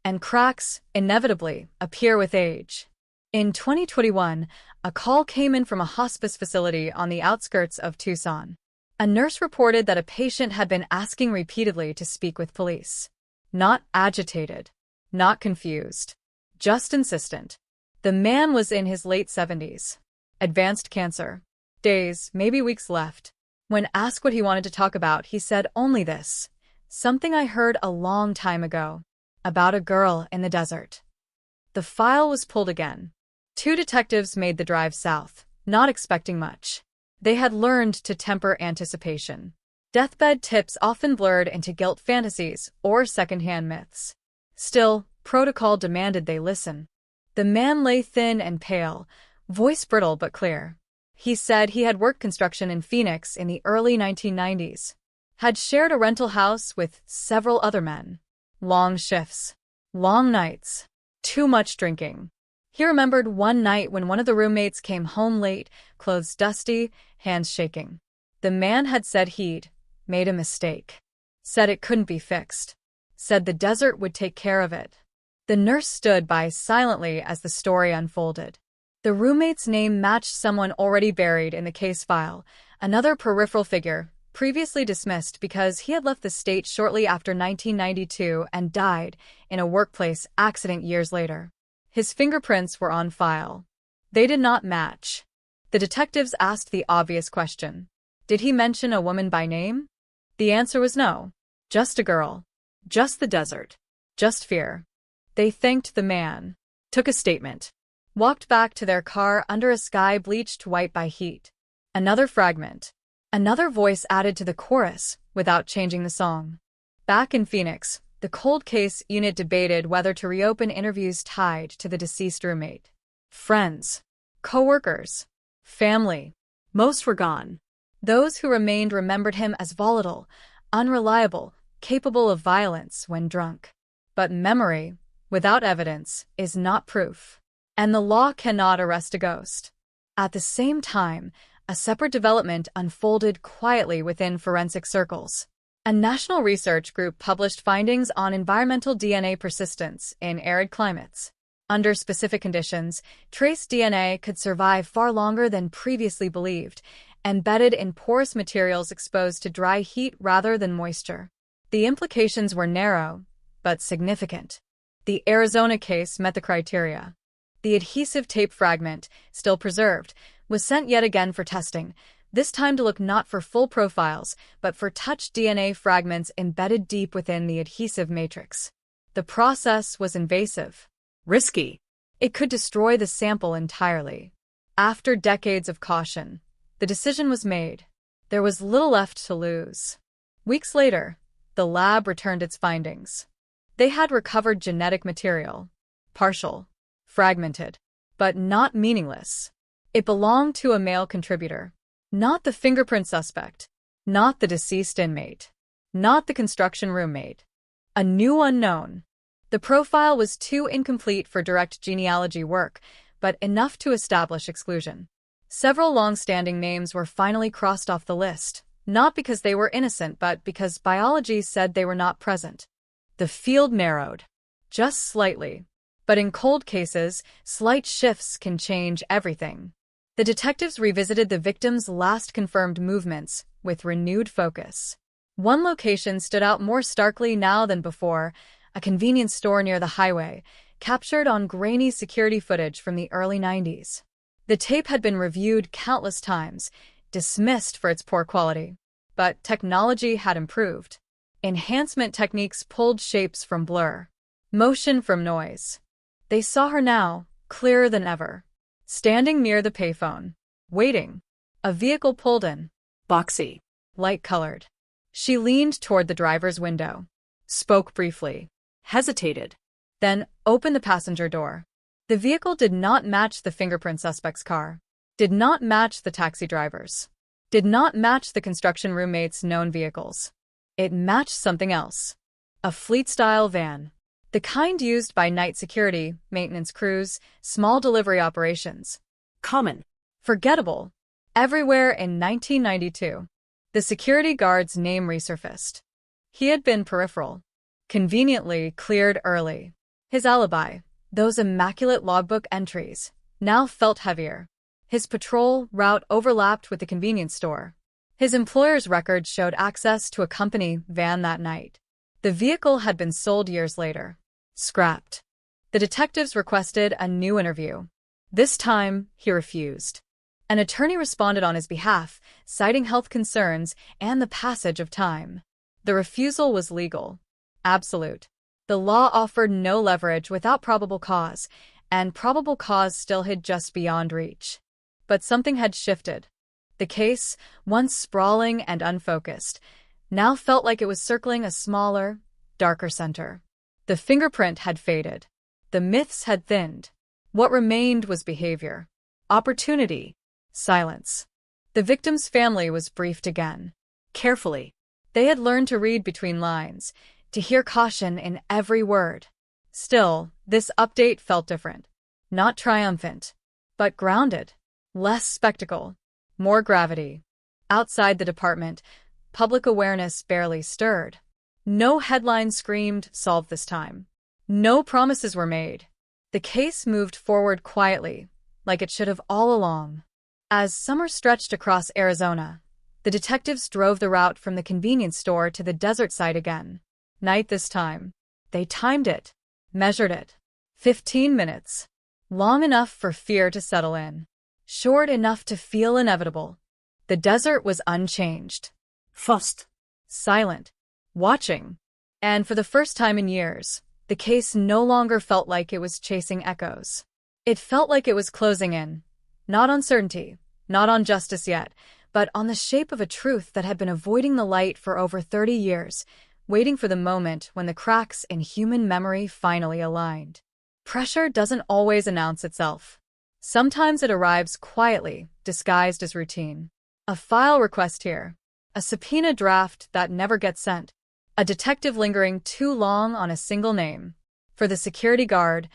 And cracks, inevitably, appear with age. In 2021, a call came in from a hospice facility on the outskirts of Tucson. A nurse reported that a patient had been asking repeatedly to speak with police. Not agitated, not confused, just insistent. The man was in his late 70s. Advanced cancer. Days, maybe weeks left. When asked what he wanted to talk about, he said only this. Something I heard a long time ago. About a girl in the desert. The file was pulled again. 2 detectives made the drive south, not expecting much. They had learned to temper anticipation. Deathbed tips often blurred into guilt fantasies or secondhand myths. Still, protocol demanded they listen. The man lay thin and pale, voice brittle but clear. He said he had worked construction in Phoenix in the early 1990s. Had shared a rental house with several other men. Long shifts. Long nights. Too much drinking. He remembered one night when one of the roommates came home late, clothes dusty, hands shaking. The man had said he'd made a mistake. Said it couldn't be fixed. Said the desert would take care of it. The nurse stood by silently as the story unfolded. The roommate's name matched someone already buried in the case file, another peripheral figure, previously dismissed because he had left the state shortly after 1992 and died in a workplace accident years later. His fingerprints were on file. They did not match. The detectives asked the obvious question. Did he mention a woman by name? The answer was no. Just a girl. Just the desert. Just fear. They thanked the man. Took a statement. Walked back to their car under a sky bleached white by heat. Another fragment. Another voice added to the chorus without changing the song. Back in Phoenix, the cold case unit debated whether to reopen interviews tied to the deceased roommate. Friends. Co-workers. Family. Most were gone. Those who remained remembered him as volatile, unreliable, capable of violence when drunk. But memory, without evidence, is not proof. And the law cannot arrest a ghost. At the same time, a separate development unfolded quietly within forensic circles. A national research group published findings on environmental DNA persistence in arid climates. Under specific conditions, trace DNA could survive far longer than previously believed, embedded in porous materials exposed to dry heat rather than moisture. The implications were narrow, but significant. The Arizona case met the criteria. The adhesive tape fragment, still preserved, was sent yet again for testing, this time to look not for full profiles, but for touch DNA fragments embedded deep within the adhesive matrix. The process was invasive, risky. It could destroy the sample entirely. After decades of caution, the decision was made. There was little left to lose. Weeks later, the lab returned its findings. They had recovered genetic material, partial, fragmented, but not meaningless. It belonged to a male contributor, not the fingerprint suspect, not the deceased inmate, not the construction roommate. A new unknown. The profile was too incomplete for direct genealogy work, but enough to establish exclusion. Several long-standing names were finally crossed off the list, not because they were innocent, but because biology said they were not present. The field narrowed, just slightly. But in cold cases, slight shifts can change everything. The detectives revisited the victim's last confirmed movements with renewed focus. One location stood out more starkly now than before, a convenience store near the highway, captured on grainy security footage from the early 90s. The tape had been reviewed countless times, dismissed for its poor quality. But technology had improved. Enhancement techniques pulled shapes from blur, motion from noise. They saw her now, clearer than ever. Standing near the payphone, waiting. A vehicle pulled in. Boxy. Light-colored. She leaned toward the driver's window. Spoke briefly. Hesitated. Then opened the passenger door. The vehicle did not match the fingerprint suspect's car. Did not match the taxi driver's. Did not match the construction roommate's known vehicles. It matched something else. A fleet-style van. The kind used by night security, maintenance crews, small delivery operations. Common. Forgettable. Everywhere in 1992. The security guard's name resurfaced. He had been peripheral. Conveniently cleared early. His alibi, those immaculate logbook entries, now felt heavier. His patrol route overlapped with the convenience store. His employer's record showed access to a company van that night. The vehicle had been sold years later. Scrapped. The detectives requested a new interview. This time, he refused. An attorney responded on his behalf, citing health concerns and the passage of time. The refusal was legal. Absolute. The law offered no leverage without probable cause, and probable cause still hid just beyond reach. But something had shifted. The case, once sprawling and unfocused, now felt like it was circling a smaller, darker center. The fingerprint had faded. The myths had thinned. What remained was behavior, opportunity, silence. The victim's family was briefed again. Carefully. They had learned to read between lines, to hear caution in every word. Still, this update felt different. Not triumphant, but grounded. Less spectacle, more gravity. Outside the department, public awareness barely stirred. No headline screamed, "Solved this time." No promises were made. The case moved forward quietly, like it should have all along. As summer stretched across Arizona, the detectives drove the route from the convenience store to the desert site again. Night this time. They timed it, measured it. 15 minutes. Long enough for fear to settle in. Short enough to feel inevitable. The desert was unchanged. Fussed. Silent. Watching. And for the first time in years, the case no longer felt like it was chasing echoes. It felt like it was closing in. Not on certainty, not on justice yet, but on the shape of a truth that had been avoiding the light for over 30 years, waiting for the moment when the cracks in human memory finally aligned. Pressure doesn't always announce itself. Sometimes it arrives quietly, disguised as routine. A file request here. A subpoena draft that never gets sent. A detective lingering too long on a single name. For the security guard,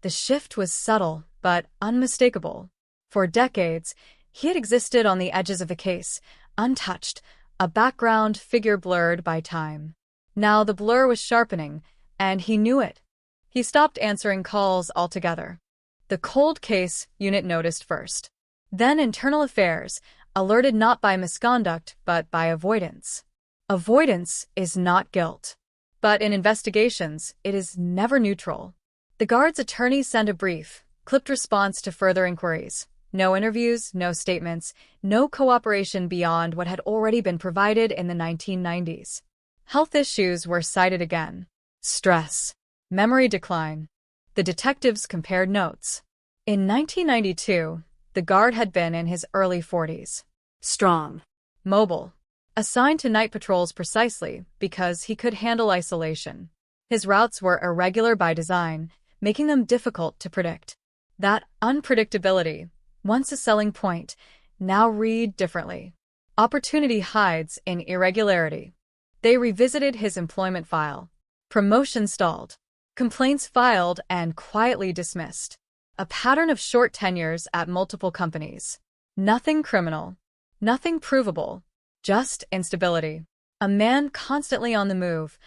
the shift was subtle but unmistakable. For decades, he had existed on the edges of the case, untouched, a background figure blurred by time. Now the blur was sharpening, and he knew it. He stopped answering calls altogether. The cold case unit noticed first. Then internal affairs, alerted not by misconduct but by avoidance. Avoidance is not guilt. But in investigations, it is never neutral. The guard's attorney sent a brief, clipped response to further inquiries. No interviews, no statements, no cooperation beyond what had already been provided in the 1990s. Health issues were cited again. Stress. Memory decline. The detectives compared notes. In 1992, the guard had been in his early 40s. Strong. Mobile. Assigned to night patrols precisely because he could handle isolation. His routes were irregular by design, making them difficult to predict. That unpredictability, once a selling point, now read differently. Opportunity hides in irregularity. They revisited his employment file. Promotion stalled. Complaints filed and quietly dismissed. A pattern of short tenures at multiple companies. Nothing criminal. Nothing provable. Just instability. A man constantly on the move,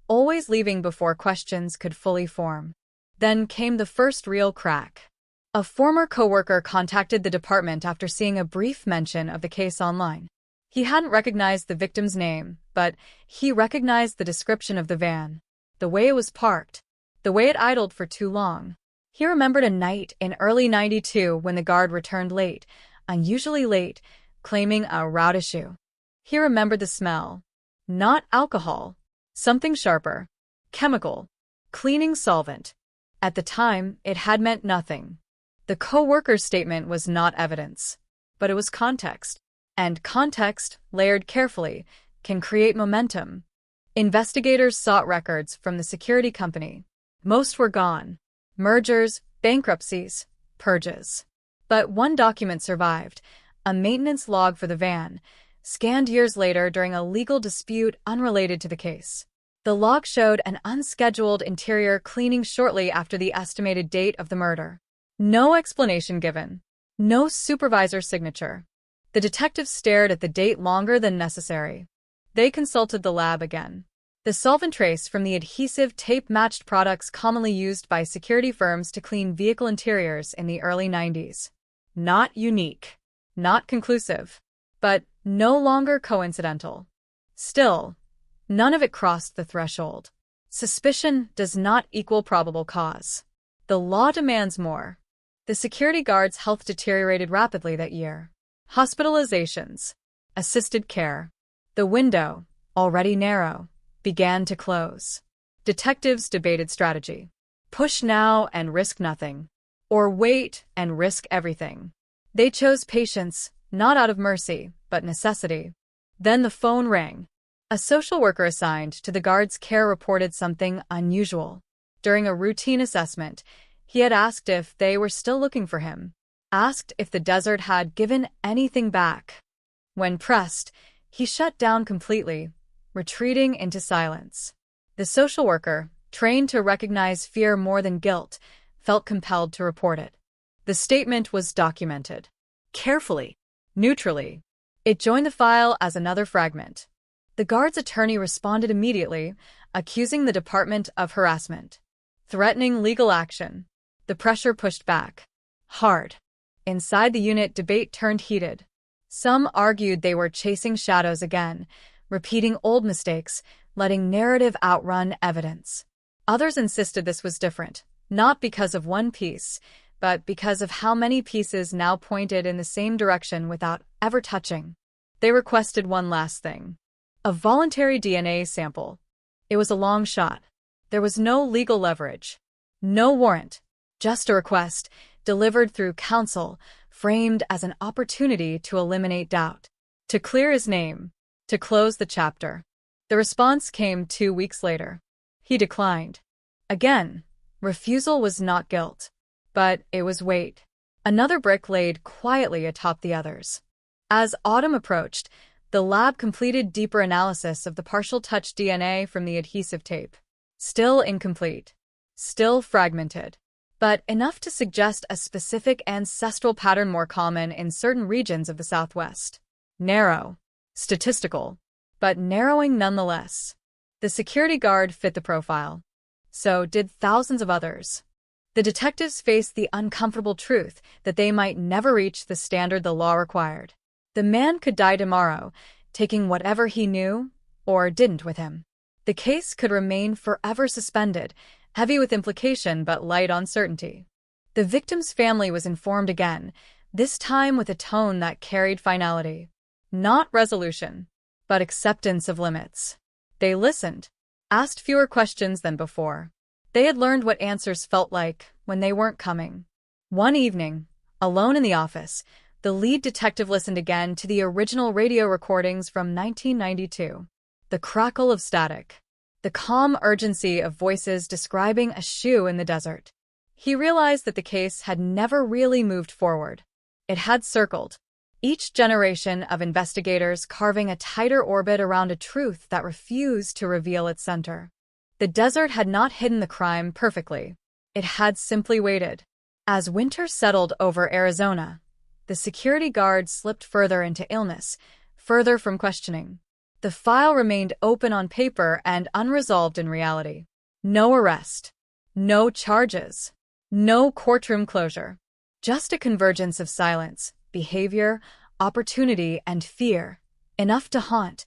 always leaving before questions could fully form. Then came the first real crack. A former coworker contacted the department after seeing a brief mention of the case online. He hadn't recognized the victim's name, but he recognized the description of the van, the way it was parked, the way it idled for too long. He remembered a night in early '92 when the guard returned late, unusually late, claiming a route issue. He remembered the smell. Not alcohol. Something sharper. Chemical. Cleaning solvent. At the time, it had meant nothing. The co-worker's statement was not evidence, but it was context. And context, layered carefully, can create momentum. Investigators sought records from the security company. Most were gone. Mergers, bankruptcies, purges. But one document survived, a maintenance log for the van, scanned years later during a legal dispute unrelated to the case. The log showed an unscheduled interior cleaning shortly after the estimated date of the murder. No explanation given. No supervisor signature. The detectives stared at the date longer than necessary. They consulted the lab again. The solvent trace from the adhesive tape-matched products commonly used by security firms to clean vehicle interiors in the early 90s. Not unique. Not conclusive. But no longer coincidental. Still, none of it crossed the threshold. Suspicion does not equal probable cause. The law demands more. The security guard's health deteriorated rapidly that year. Hospitalizations, assisted care. The window, already narrow, began to close. Detectives debated strategy. Push now and risk nothing. Or wait and risk everything. They chose patience, not out of mercy, but necessity. Then the phone rang. A social worker assigned to the guard's care reported something unusual. During a routine assessment, he had asked if they were still looking for him. Asked if the desert had given anything back. When pressed, he shut down completely, retreating into silence. The social worker, trained to recognize fear more than guilt, felt compelled to report it. The statement was documented. Carefully. Neutrally. It joined the file as another fragment. The guard's attorney responded immediately, accusing the department of harassment. Threatening legal action. The pressure pushed back. Hard. Inside the unit, debate turned heated. Some argued they were chasing shadows again, repeating old mistakes, letting narrative outrun evidence. Others insisted this was different, not because of one piece, but because of how many pieces now pointed in the same direction without ever touching. They requested one last thing. A voluntary DNA sample. It was a long shot. There was no legal leverage. No warrant. Just a request, delivered through counsel, framed as an opportunity to eliminate doubt. To clear his name. To close the chapter. The response came 2 weeks later. He declined. Again, refusal was not guilt. But it was weight. Another brick laid quietly atop the others. As autumn approached, the lab completed deeper analysis of the partial touch DNA from the adhesive tape. Still incomplete, still fragmented, but enough to suggest a specific ancestral pattern more common in certain regions of the Southwest. Narrow, statistical, but narrowing nonetheless. The security guard fit the profile. So did thousands of others. The detectives faced the uncomfortable truth that they might never reach the standard the law required. The man could die tomorrow, taking whatever he knew or didn't with him. The case could remain forever suspended, heavy with implication but light on certainty. The victim's family was informed again, this time with a tone that carried finality. Not resolution, but acceptance of limits. They listened, asked fewer questions than before. They had learned what answers felt like when they weren't coming. One evening, alone in the office, the lead detective listened again to the original radio recordings from 1992. The crackle of static, the calm urgency of voices describing a shoe in the desert. He realized that the case had never really moved forward. It had circled, each generation of investigators carving a tighter orbit around a truth that refused to reveal its center. The desert had not hidden the crime perfectly. It had simply waited. As winter settled over Arizona, the security guard slipped further into illness, further from questioning. The file remained open on paper and unresolved in reality. No arrest, no charges, no courtroom closure. Just a convergence of silence, behavior, opportunity, and fear. Enough to haunt,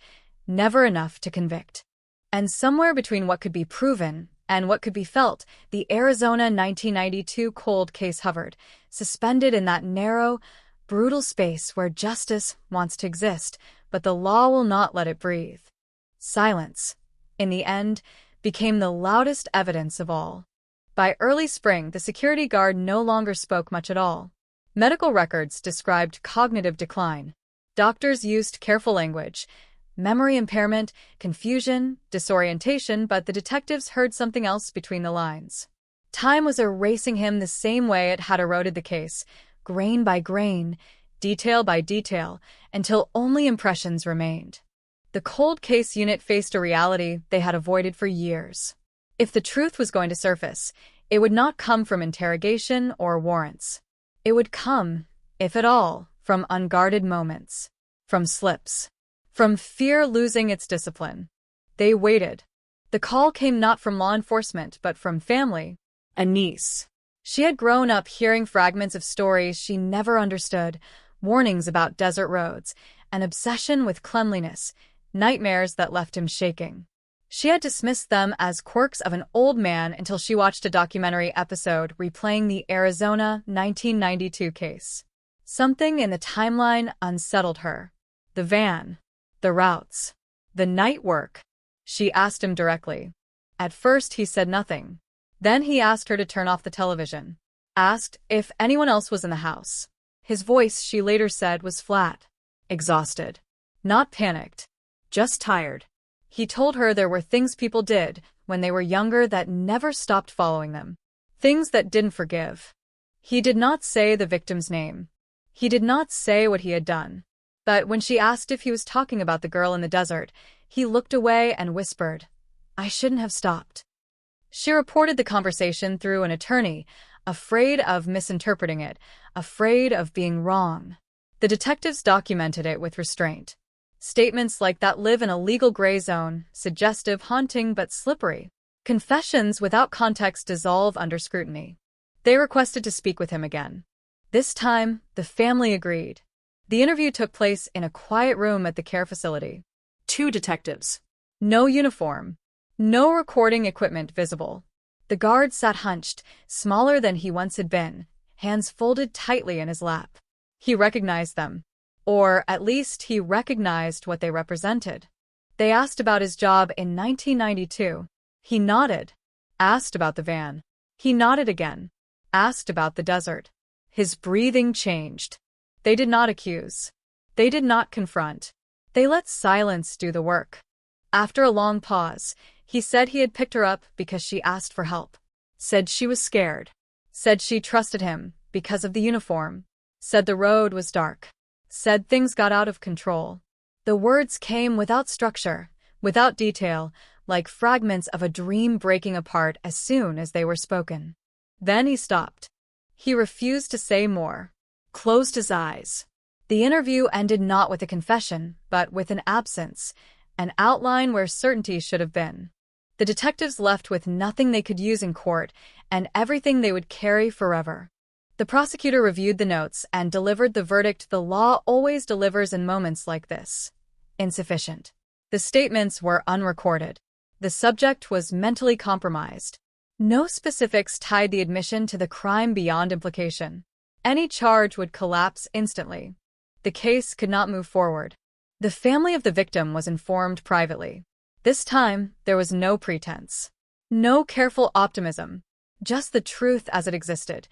never enough to convict. And somewhere between what could be proven and what could be felt, the Arizona 1992 cold case hovered, suspended in that narrow, brutal space where justice wants to exist, but the law will not let it breathe. Silence, in the end, became the loudest evidence of all. By early spring, the security guard no longer spoke much at all. Medical records described cognitive decline. Doctors used careful language, memory impairment, confusion, disorientation, but the detectives heard something else between the lines. Time was erasing him the same way it had eroded the case, grain by grain, detail by detail, until only impressions remained. The cold case unit faced a reality they had avoided for years. If the truth was going to surface, it would not come from interrogation or warrants. It would come, if at all, from unguarded moments, from slips, from fear losing its discipline. They waited. The call came not from law enforcement, but from family. A niece. She had grown up hearing fragments of stories she never understood, warnings about desert roads, an obsession with cleanliness, nightmares that left him shaking. She had dismissed them as quirks of an old man until she watched a documentary episode replaying the Arizona 1992 case. Something in the timeline unsettled her. The van, the routes, the night work. She asked him directly. At first he said nothing. Then he asked her to turn off the television. Asked if anyone else was in the house. His voice, she later said, was flat. Exhausted. Not panicked. Just tired. He told her there were things people did when they were younger that never stopped following them. Things that didn't forgive. He did not say the victim's name. He did not say what he had done. But when she asked if he was talking about the girl in the desert, he looked away and whispered, "I shouldn't have stopped." She reported the conversation through an attorney, afraid of misinterpreting it, afraid of being wrong. The detectives documented it with restraint. Statements like that live in a legal gray zone, suggestive, haunting, but slippery. Confessions without context dissolve under scrutiny. They requested to speak with him again. This time, the family agreed. The interview took place in a quiet room at the care facility. 2 detectives. No uniform. No recording equipment visible. The guard sat hunched, smaller than he once had been, hands folded tightly in his lap. He recognized them. Or, at least, he recognized what they represented. They asked about his job in 1992. He nodded. Asked about the van. He nodded again. Asked about the desert. His breathing changed. They did not accuse. They did not confront. They let silence do the work. After a long pause, he said he had picked her up because she asked for help. Said she was scared. Said she trusted him because of the uniform. Said the road was dark. said things got out of control. The words came without structure, without detail, like fragments of a dream breaking apart as soon as they were spoken. Then he stopped. He refused to say more, closed his eyes. The interview ended not with a confession, but with an absence, an outline where certainty should have been. The detectives left with nothing they could use in court and everything they would carry forever. The prosecutor reviewed the notes and delivered the verdict the law always delivers in moments like this: insufficient. The statements were unrecorded. The subject was mentally compromised. No specifics tied the admission to the crime beyond implication. Any charge would collapse instantly. The case could not move forward. The family of the victim was informed privately. This time, there was no pretense. No careful optimism. Just the truth as it existed.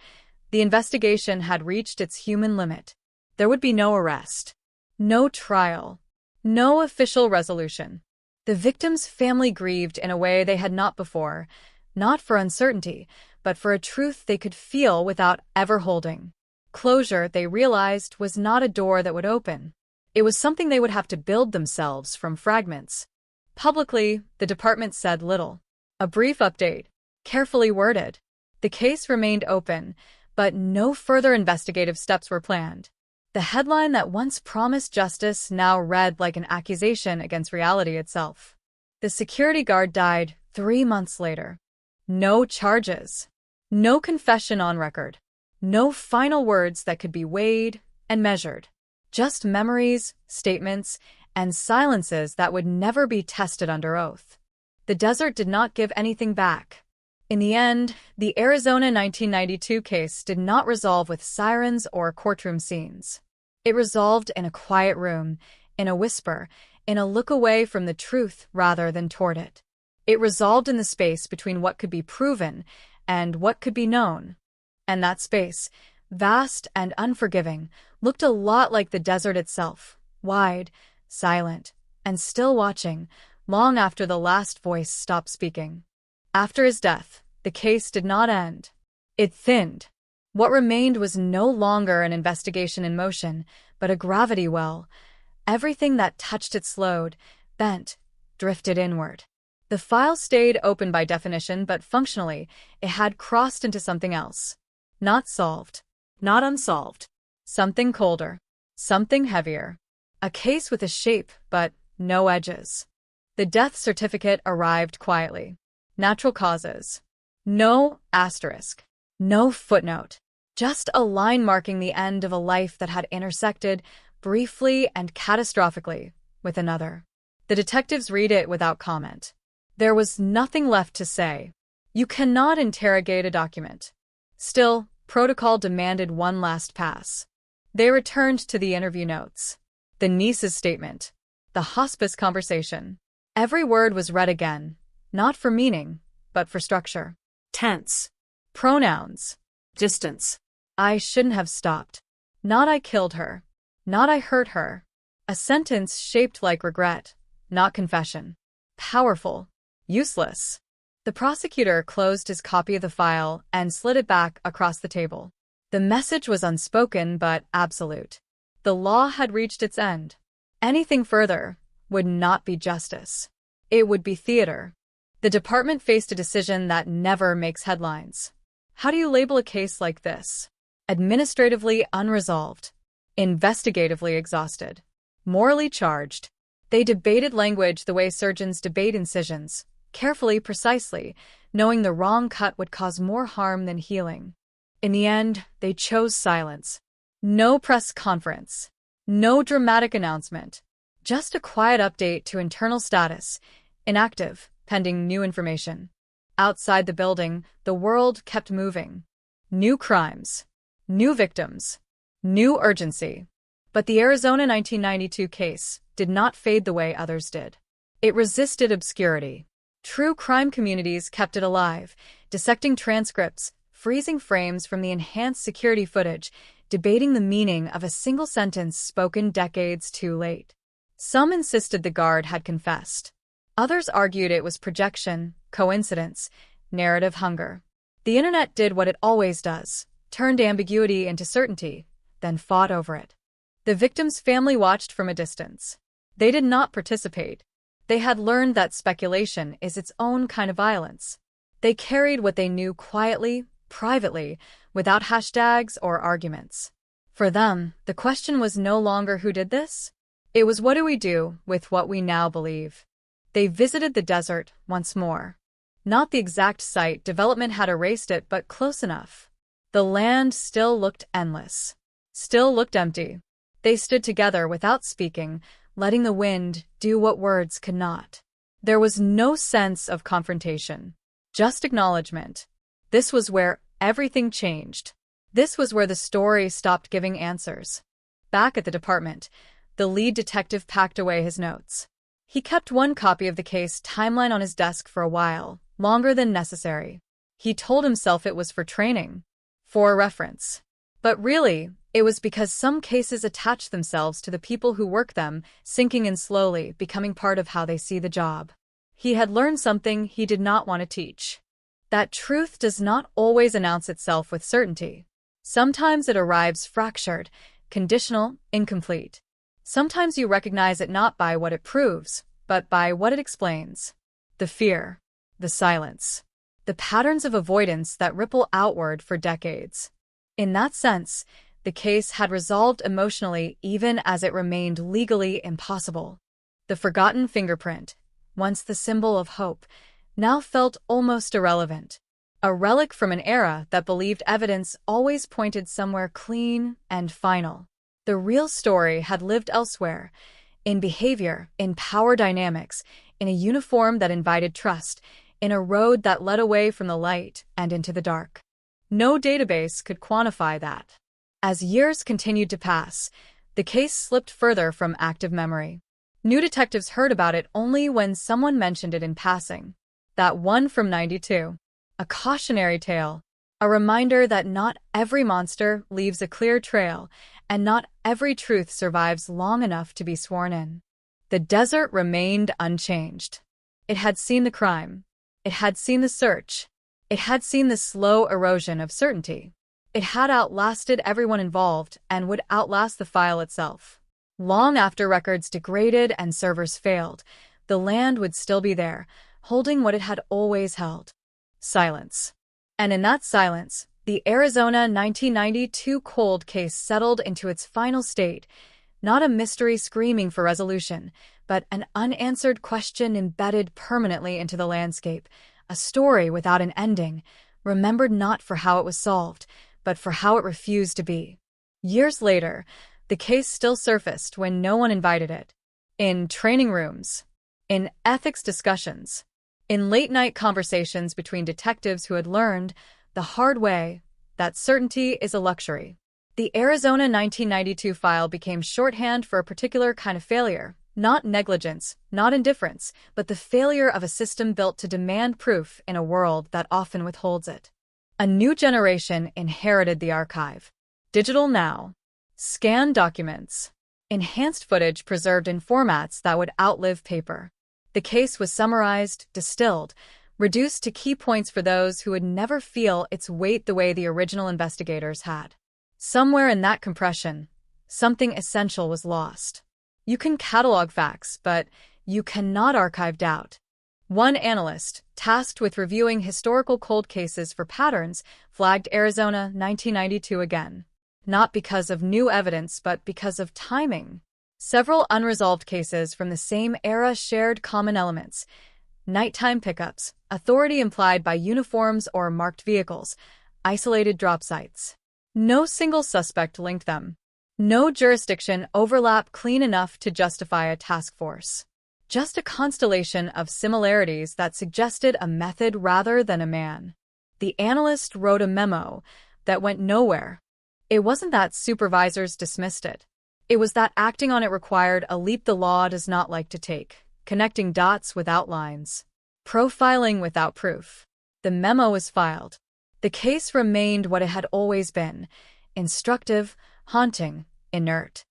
The investigation had reached its human limit. There would be no arrest. No trial. No official resolution. The victim's family grieved in a way they had not before, not for uncertainty, but for a truth they could feel without ever holding. Closure, they realized, was not a door that would open. It was something they would have to build themselves from fragments. Publicly, the department said little. A brief update, carefully worded. The case remained open, but no further investigative steps were planned. The headline that once promised justice now read like an accusation against reality itself. The security guard died 3 months later. No charges. No confession on record. No final words that could be weighed and measured. Just memories, statements, and silences that would never be tested under oath. The desert did not give anything back. In the end, the Arizona 1992 case did not resolve with sirens or courtroom scenes. It resolved in a quiet room, in a whisper, in a look away from the truth rather than toward it. It resolved in the space between what could be proven and what could be known. And that space, vast and unforgiving, looked a lot like the desert itself, wide, silent, and still watching, long after the last voice stopped speaking. After his death, the case did not end. It thinned. What remained was no longer an investigation in motion, but a gravity well. Everything that touched it slowed, bent, drifted inward. The file stayed open by definition, but functionally, it had crossed into something else. Not solved. Not unsolved. Something colder. Something heavier. A case with a shape, but no edges. The death certificate arrived quietly. Natural causes. No asterisk. No footnote. Just a line marking the end of a life that had intersected, briefly and catastrophically, with another. The detectives read it without comment. There was nothing left to say. You cannot interrogate a document. Still, protocol demanded one last pass. They returned to the interview notes. The niece's statement. The hospice conversation. Every word was read again, not for meaning, but for structure. Tense. Pronouns. Distance. I shouldn't have stopped. Not I killed her. Not I hurt her. A sentence shaped like regret, not confession. Powerful. Useless. The prosecutor closed his copy of the file and slid it back across the table. The message was unspoken but absolute. The law had reached its end. Anything further would not be justice. It would be theater. The department faced a decision that never makes headlines. How do you label a case like this? Administratively unresolved. Investigatively exhausted. Morally charged. They debated language the way surgeons debate incisions, carefully, precisely, knowing the wrong cut would cause more harm than healing. In the end, they chose silence. No press conference. No dramatic announcement. Just a quiet update to internal status, inactive, pending new information. Outside the building, the world kept moving. New crimes. New victims. New urgency. But the Arizona 1992 case did not fade the way others did. It resisted obscurity. True crime communities kept it alive, dissecting transcripts, freezing frames from the enhanced security footage, debating the meaning of a single sentence spoken decades too late. Some insisted the guard had confessed. Others argued it was projection, coincidence, narrative hunger. The internet did what it always does, turned ambiguity into certainty, then fought over it. The victim's family watched from a distance. They did not participate. They had learned that speculation is its own kind of violence. They carried what they knew quietly, privately, without hashtags or arguments. For them, the question was no longer who did this. It was what do we do with what we now believe. They visited the desert once more. Not the exact site, development had erased it, but close enough. The land still looked endless, still looked empty. They stood together without speaking, letting the wind do what words could not. There was no sense of confrontation, just acknowledgement. This was where everything changed. This was where the story stopped giving answers. Back at the department, the lead detective packed away his notes. He kept one copy of the case timeline on his desk for a while, longer than necessary. He told himself it was for training, for reference. But really, it was because some cases attach themselves to the people who work them, sinking in slowly, becoming part of how they see the job. He had learned something he did not want to teach. That truth does not always announce itself with certainty. Sometimes it arrives fractured, conditional, incomplete. Sometimes you recognize it not by what it proves, but by what it explains. The fear, the silence, the patterns of avoidance that ripple outward for decades. In that sense, the case had resolved emotionally even as it remained legally impossible. The forgotten fingerprint, once the symbol of hope, now felt almost irrelevant. A relic from an era that believed evidence always pointed somewhere clean and final. The real story had lived elsewhere, in behavior, in power dynamics, in a uniform that invited trust, in a road that led away from the light and into the dark. No database could quantify that. As years continued to pass, the case slipped further from active memory. New detectives heard about it only when someone mentioned it in passing. That one from '92. A cautionary tale. A reminder that not every monster leaves a clear trail, and not every truth survives long enough to be sworn in. The desert remained unchanged. It had seen the crime. It had seen the search. It had seen the slow erosion of certainty. It had outlasted everyone involved and would outlast the file itself. Long after records degraded and servers failed, the land would still be there, holding what it had always held. Silence. And in that silence, the Arizona 1992 cold case settled into its final state, not a mystery screaming for resolution, but an unanswered question embedded permanently into the landscape, a story without an ending, remembered not for how it was solved, but for how it refused to be. Years later, the case still surfaced when no one invited it. In training rooms, in ethics discussions, in late-night conversations between detectives who had learned, the hard way, that certainty is a luxury. The Arizona 1992 file became shorthand for a particular kind of failure, not negligence, not indifference, but the failure of a system built to demand proof in a world that often withholds it. A new generation inherited the archive. Digital now. Scanned documents. Enhanced footage preserved in formats that would outlive paper. The case was summarized, distilled, reduced to key points for those who would never feel its weight the way the original investigators had. Somewhere in that compression, something essential was lost. You can catalog facts, but you cannot archive doubt. One analyst, tasked with reviewing historical cold cases for patterns, flagged Arizona 1992 again. Not because of new evidence, but because of timing. Several unresolved cases from the same era shared common elements. Nighttime pickups, authority implied by uniforms or marked vehicles, isolated drop sites. No single suspect linked them. No jurisdiction overlap clean enough to justify a task force. Just a constellation of similarities that suggested a method rather than a man. The analyst wrote a memo that went nowhere. It wasn't that supervisors dismissed it. It was that acting on it required a leap the law does not like to take, connecting dots without lines, profiling without proof. The memo was filed. The case remained what it had always been, instructive, haunting, inert.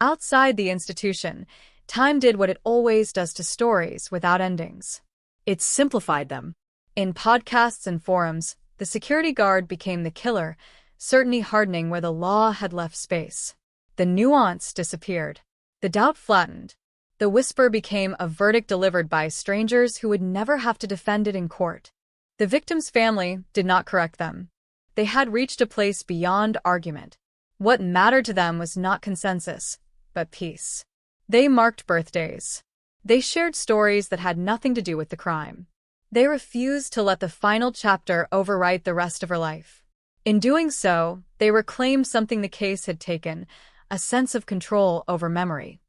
Outside the institution, time did what it always does to stories without endings. It simplified them. In podcasts and forums, the security guard became the killer, certainty hardening where the law had left space. The nuance disappeared. The doubt flattened. The whisper became a verdict delivered by strangers who would never have to defend it in court. The victim's family did not correct them. They had reached a place beyond argument. What mattered to them was not consensus, but peace. They marked birthdays. They shared stories that had nothing to do with the crime. They refused to let the final chapter overwrite the rest of her life. In doing so, they reclaimed something the case had taken, a sense of control over memory.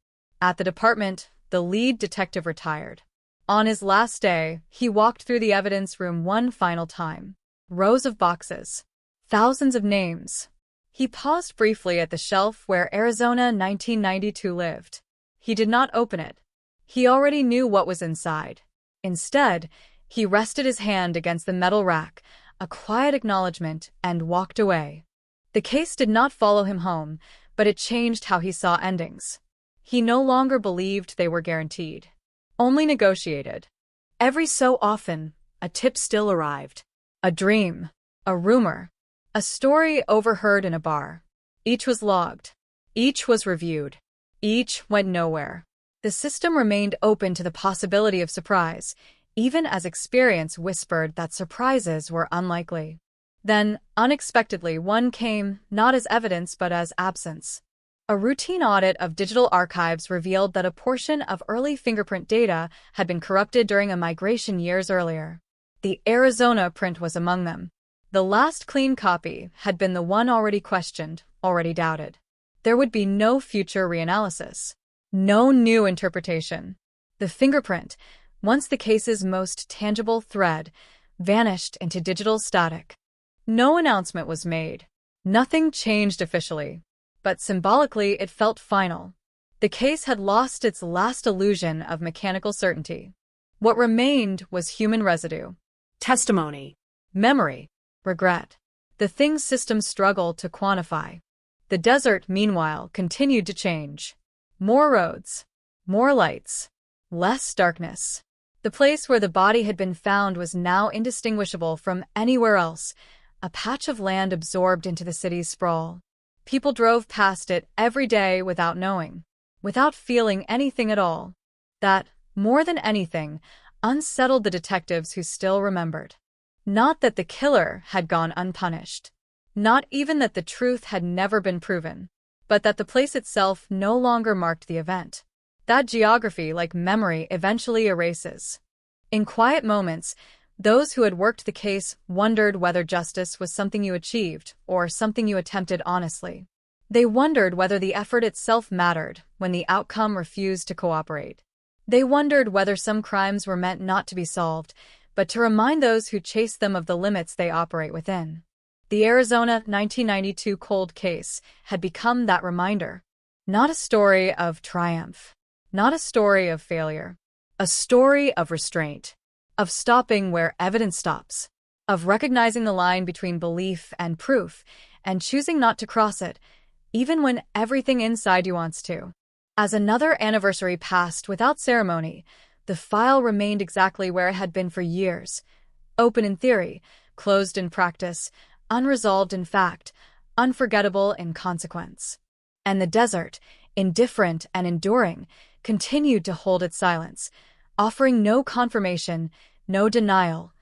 At the department, the lead detective retired. On his last day, he walked through the evidence room one final time. Rows of boxes. Thousands of names. He paused briefly at the shelf where Arizona 1992 lived. He did not open it. He already knew what was inside. Instead, he rested his hand against the metal rack, a quiet acknowledgement, and walked away. The case did not follow him home, but it changed how he saw endings. He no longer believed they were guaranteed. Only negotiated. Every so often, a tip still arrived. A dream. A rumor. A story overheard in a bar. Each was logged. Each was reviewed. Each went nowhere. The system remained open to the possibility of surprise, even as experience whispered that surprises were unlikely. Then, unexpectedly, one came, not as evidence but as absence. A routine audit of digital archives revealed that a portion of early fingerprint data had been corrupted during a migration years earlier. The Arizona print was among them. The last clean copy had been the one already questioned, already doubted. There would be no future reanalysis. No new interpretation. The fingerprint, once the case's most tangible thread, vanished into digital static. No announcement was made. Nothing changed officially. But symbolically it felt final. The case had lost its last illusion of mechanical certainty. What remained was human residue. Testimony. Memory. Regret. The things systems struggle to quantify. The desert, meanwhile, continued to change. More roads. More lights. Less darkness. The place where the body had been found was now indistinguishable from anywhere else, a patch of land absorbed into the city's sprawl. People drove past it every day without knowing, without feeling anything at all. That, more than anything, unsettled the detectives who still remembered. Not that the killer had gone unpunished. Not even that the truth had never been proven. But that the place itself no longer marked the event. That geography, like memory, eventually erases. In quiet moments, those who had worked the case wondered whether justice was something you achieved or something you attempted honestly. They wondered whether the effort itself mattered when the outcome refused to cooperate. They wondered whether some crimes were meant not to be solved, but to remind those who chase them of the limits they operate within. The Arizona 1992 cold case had become that reminder. Not a story of triumph. Not a story of failure. A story of restraint. Of stopping where evidence stops. Of recognizing the line between belief and proof, and choosing not to cross it, even when everything inside you wants to. As another anniversary passed without ceremony, the file remained exactly where it had been for years. Open in theory, closed in practice, unresolved in fact, unforgettable in consequence. And the desert, indifferent and enduring, continued to hold its silence, offering no confirmation, no denial,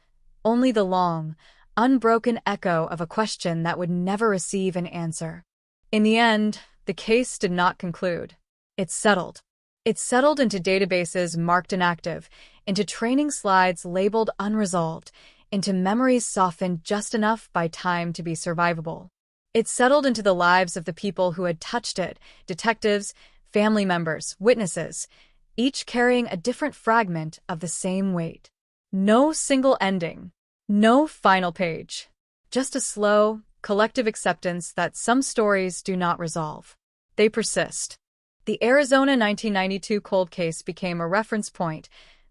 only the long, unbroken echo of a question that would never receive an answer. In the end, the case did not conclude. It settled. It settled into databases marked inactive, into training slides labeled unresolved, into memories softened just enough by time to be survivable. It settled into the lives of the people who had touched it, detectives, family members, witnesses, each carrying a different fragment of the same weight. No single ending, no final page, just a slow, collective acceptance that some stories do not resolve. They persist. The Arizona 1992 cold case became a reference point,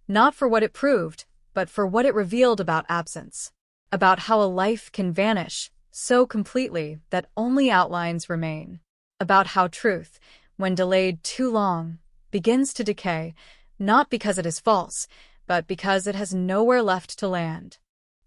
not for what it proved, but for what it revealed about absence, about how a life can vanish so completely that only outlines remain, about how truth, when delayed too long, begins to decay, not because it is false, but because it has nowhere left to land.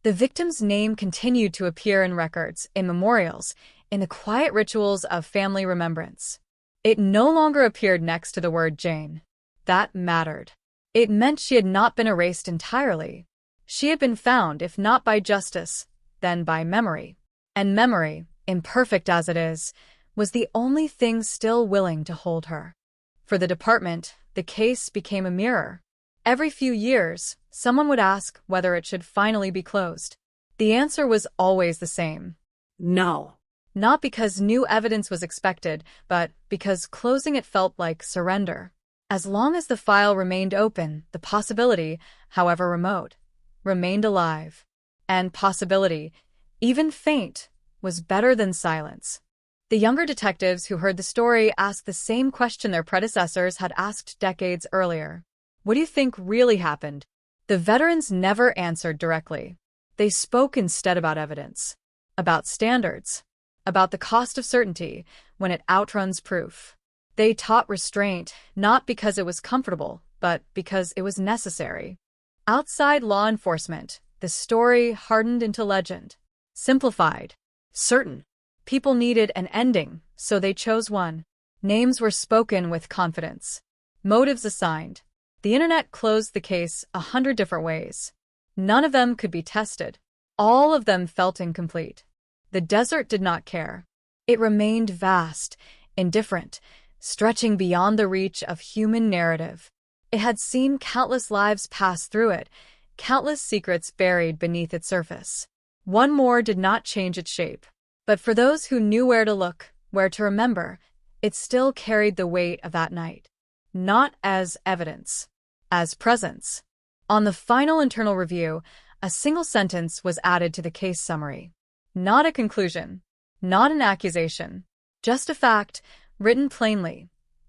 The victim's name continued to appear in records, in memorials, in the quiet rituals of family remembrance. It no longer appeared next to the word Jane. That mattered. It meant she had not been erased entirely. She had been found, if not by justice, then by memory. And memory, imperfect as it is, was the only thing still willing to hold her. For the department, the case became a mirror. Every few years, someone would ask whether it should finally be closed. The answer was always the same. No. Not because new evidence was expected, but because closing it felt like surrender. As long as the file remained open, the possibility, however remote, remained alive. And possibility, even faint, was better than silence. The younger detectives who heard the story asked the same question their predecessors had asked decades earlier. What do you think really happened? The veterans never answered directly. They spoke instead about evidence, about standards, about the cost of certainty when it outruns proof. They taught restraint, not because it was comfortable, but because it was necessary. Outside law enforcement, the story hardened into legend. Simplified. Certain. People needed an ending, so they chose one. Names were spoken with confidence. Motives assigned. The internet closed the case 100 different ways. None of them could be tested. All of them felt incomplete. The desert did not care. It remained vast, indifferent, stretching beyond the reach of human narrative. It had seen countless lives pass through it, countless secrets buried beneath its surface. One more did not change its shape. But for those who knew where to look, where to remember, it still carried the weight of that night. Not as evidence, as presence. On the final internal review, a single sentence was added to the case summary. Not a conclusion, not an accusation, just a fact, written plainly.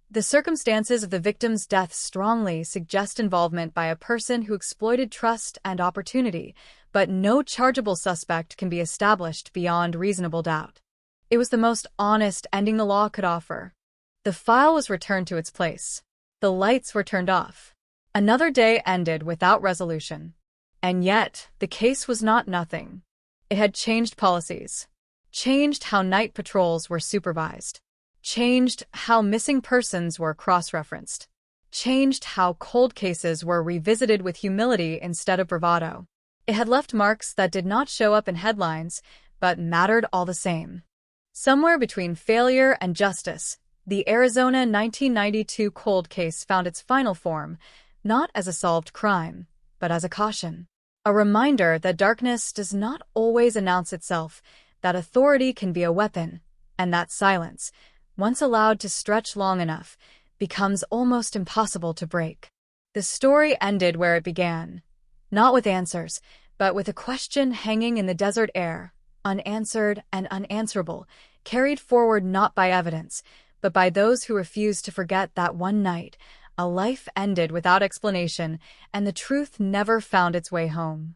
The circumstances of the victim's death strongly suggest involvement by a person who exploited trust and opportunity, but no chargeable suspect can be established beyond reasonable doubt. It was the most honest ending the law could offer. The file was returned to its place. The lights were turned off. Another day ended without resolution. And yet, the case was not nothing. It had changed policies, changed how night patrols were supervised, changed how missing persons were cross-referenced, changed how cold cases were revisited with humility instead of bravado. It had left marks that did not show up in headlines, but mattered all the same. Somewhere between failure and justice, the Arizona 1992 cold case found its final form, not as a solved crime, but as a caution. A reminder that darkness does not always announce itself, that authority can be a weapon, and that silence, once allowed to stretch long enough, becomes almost impossible to break. The story ended where it began. Not with answers, but with a question hanging in the desert air, unanswered and unanswerable, carried forward not by evidence, but by those who refused to forget that one night, a life ended without explanation, and the truth never found its way home.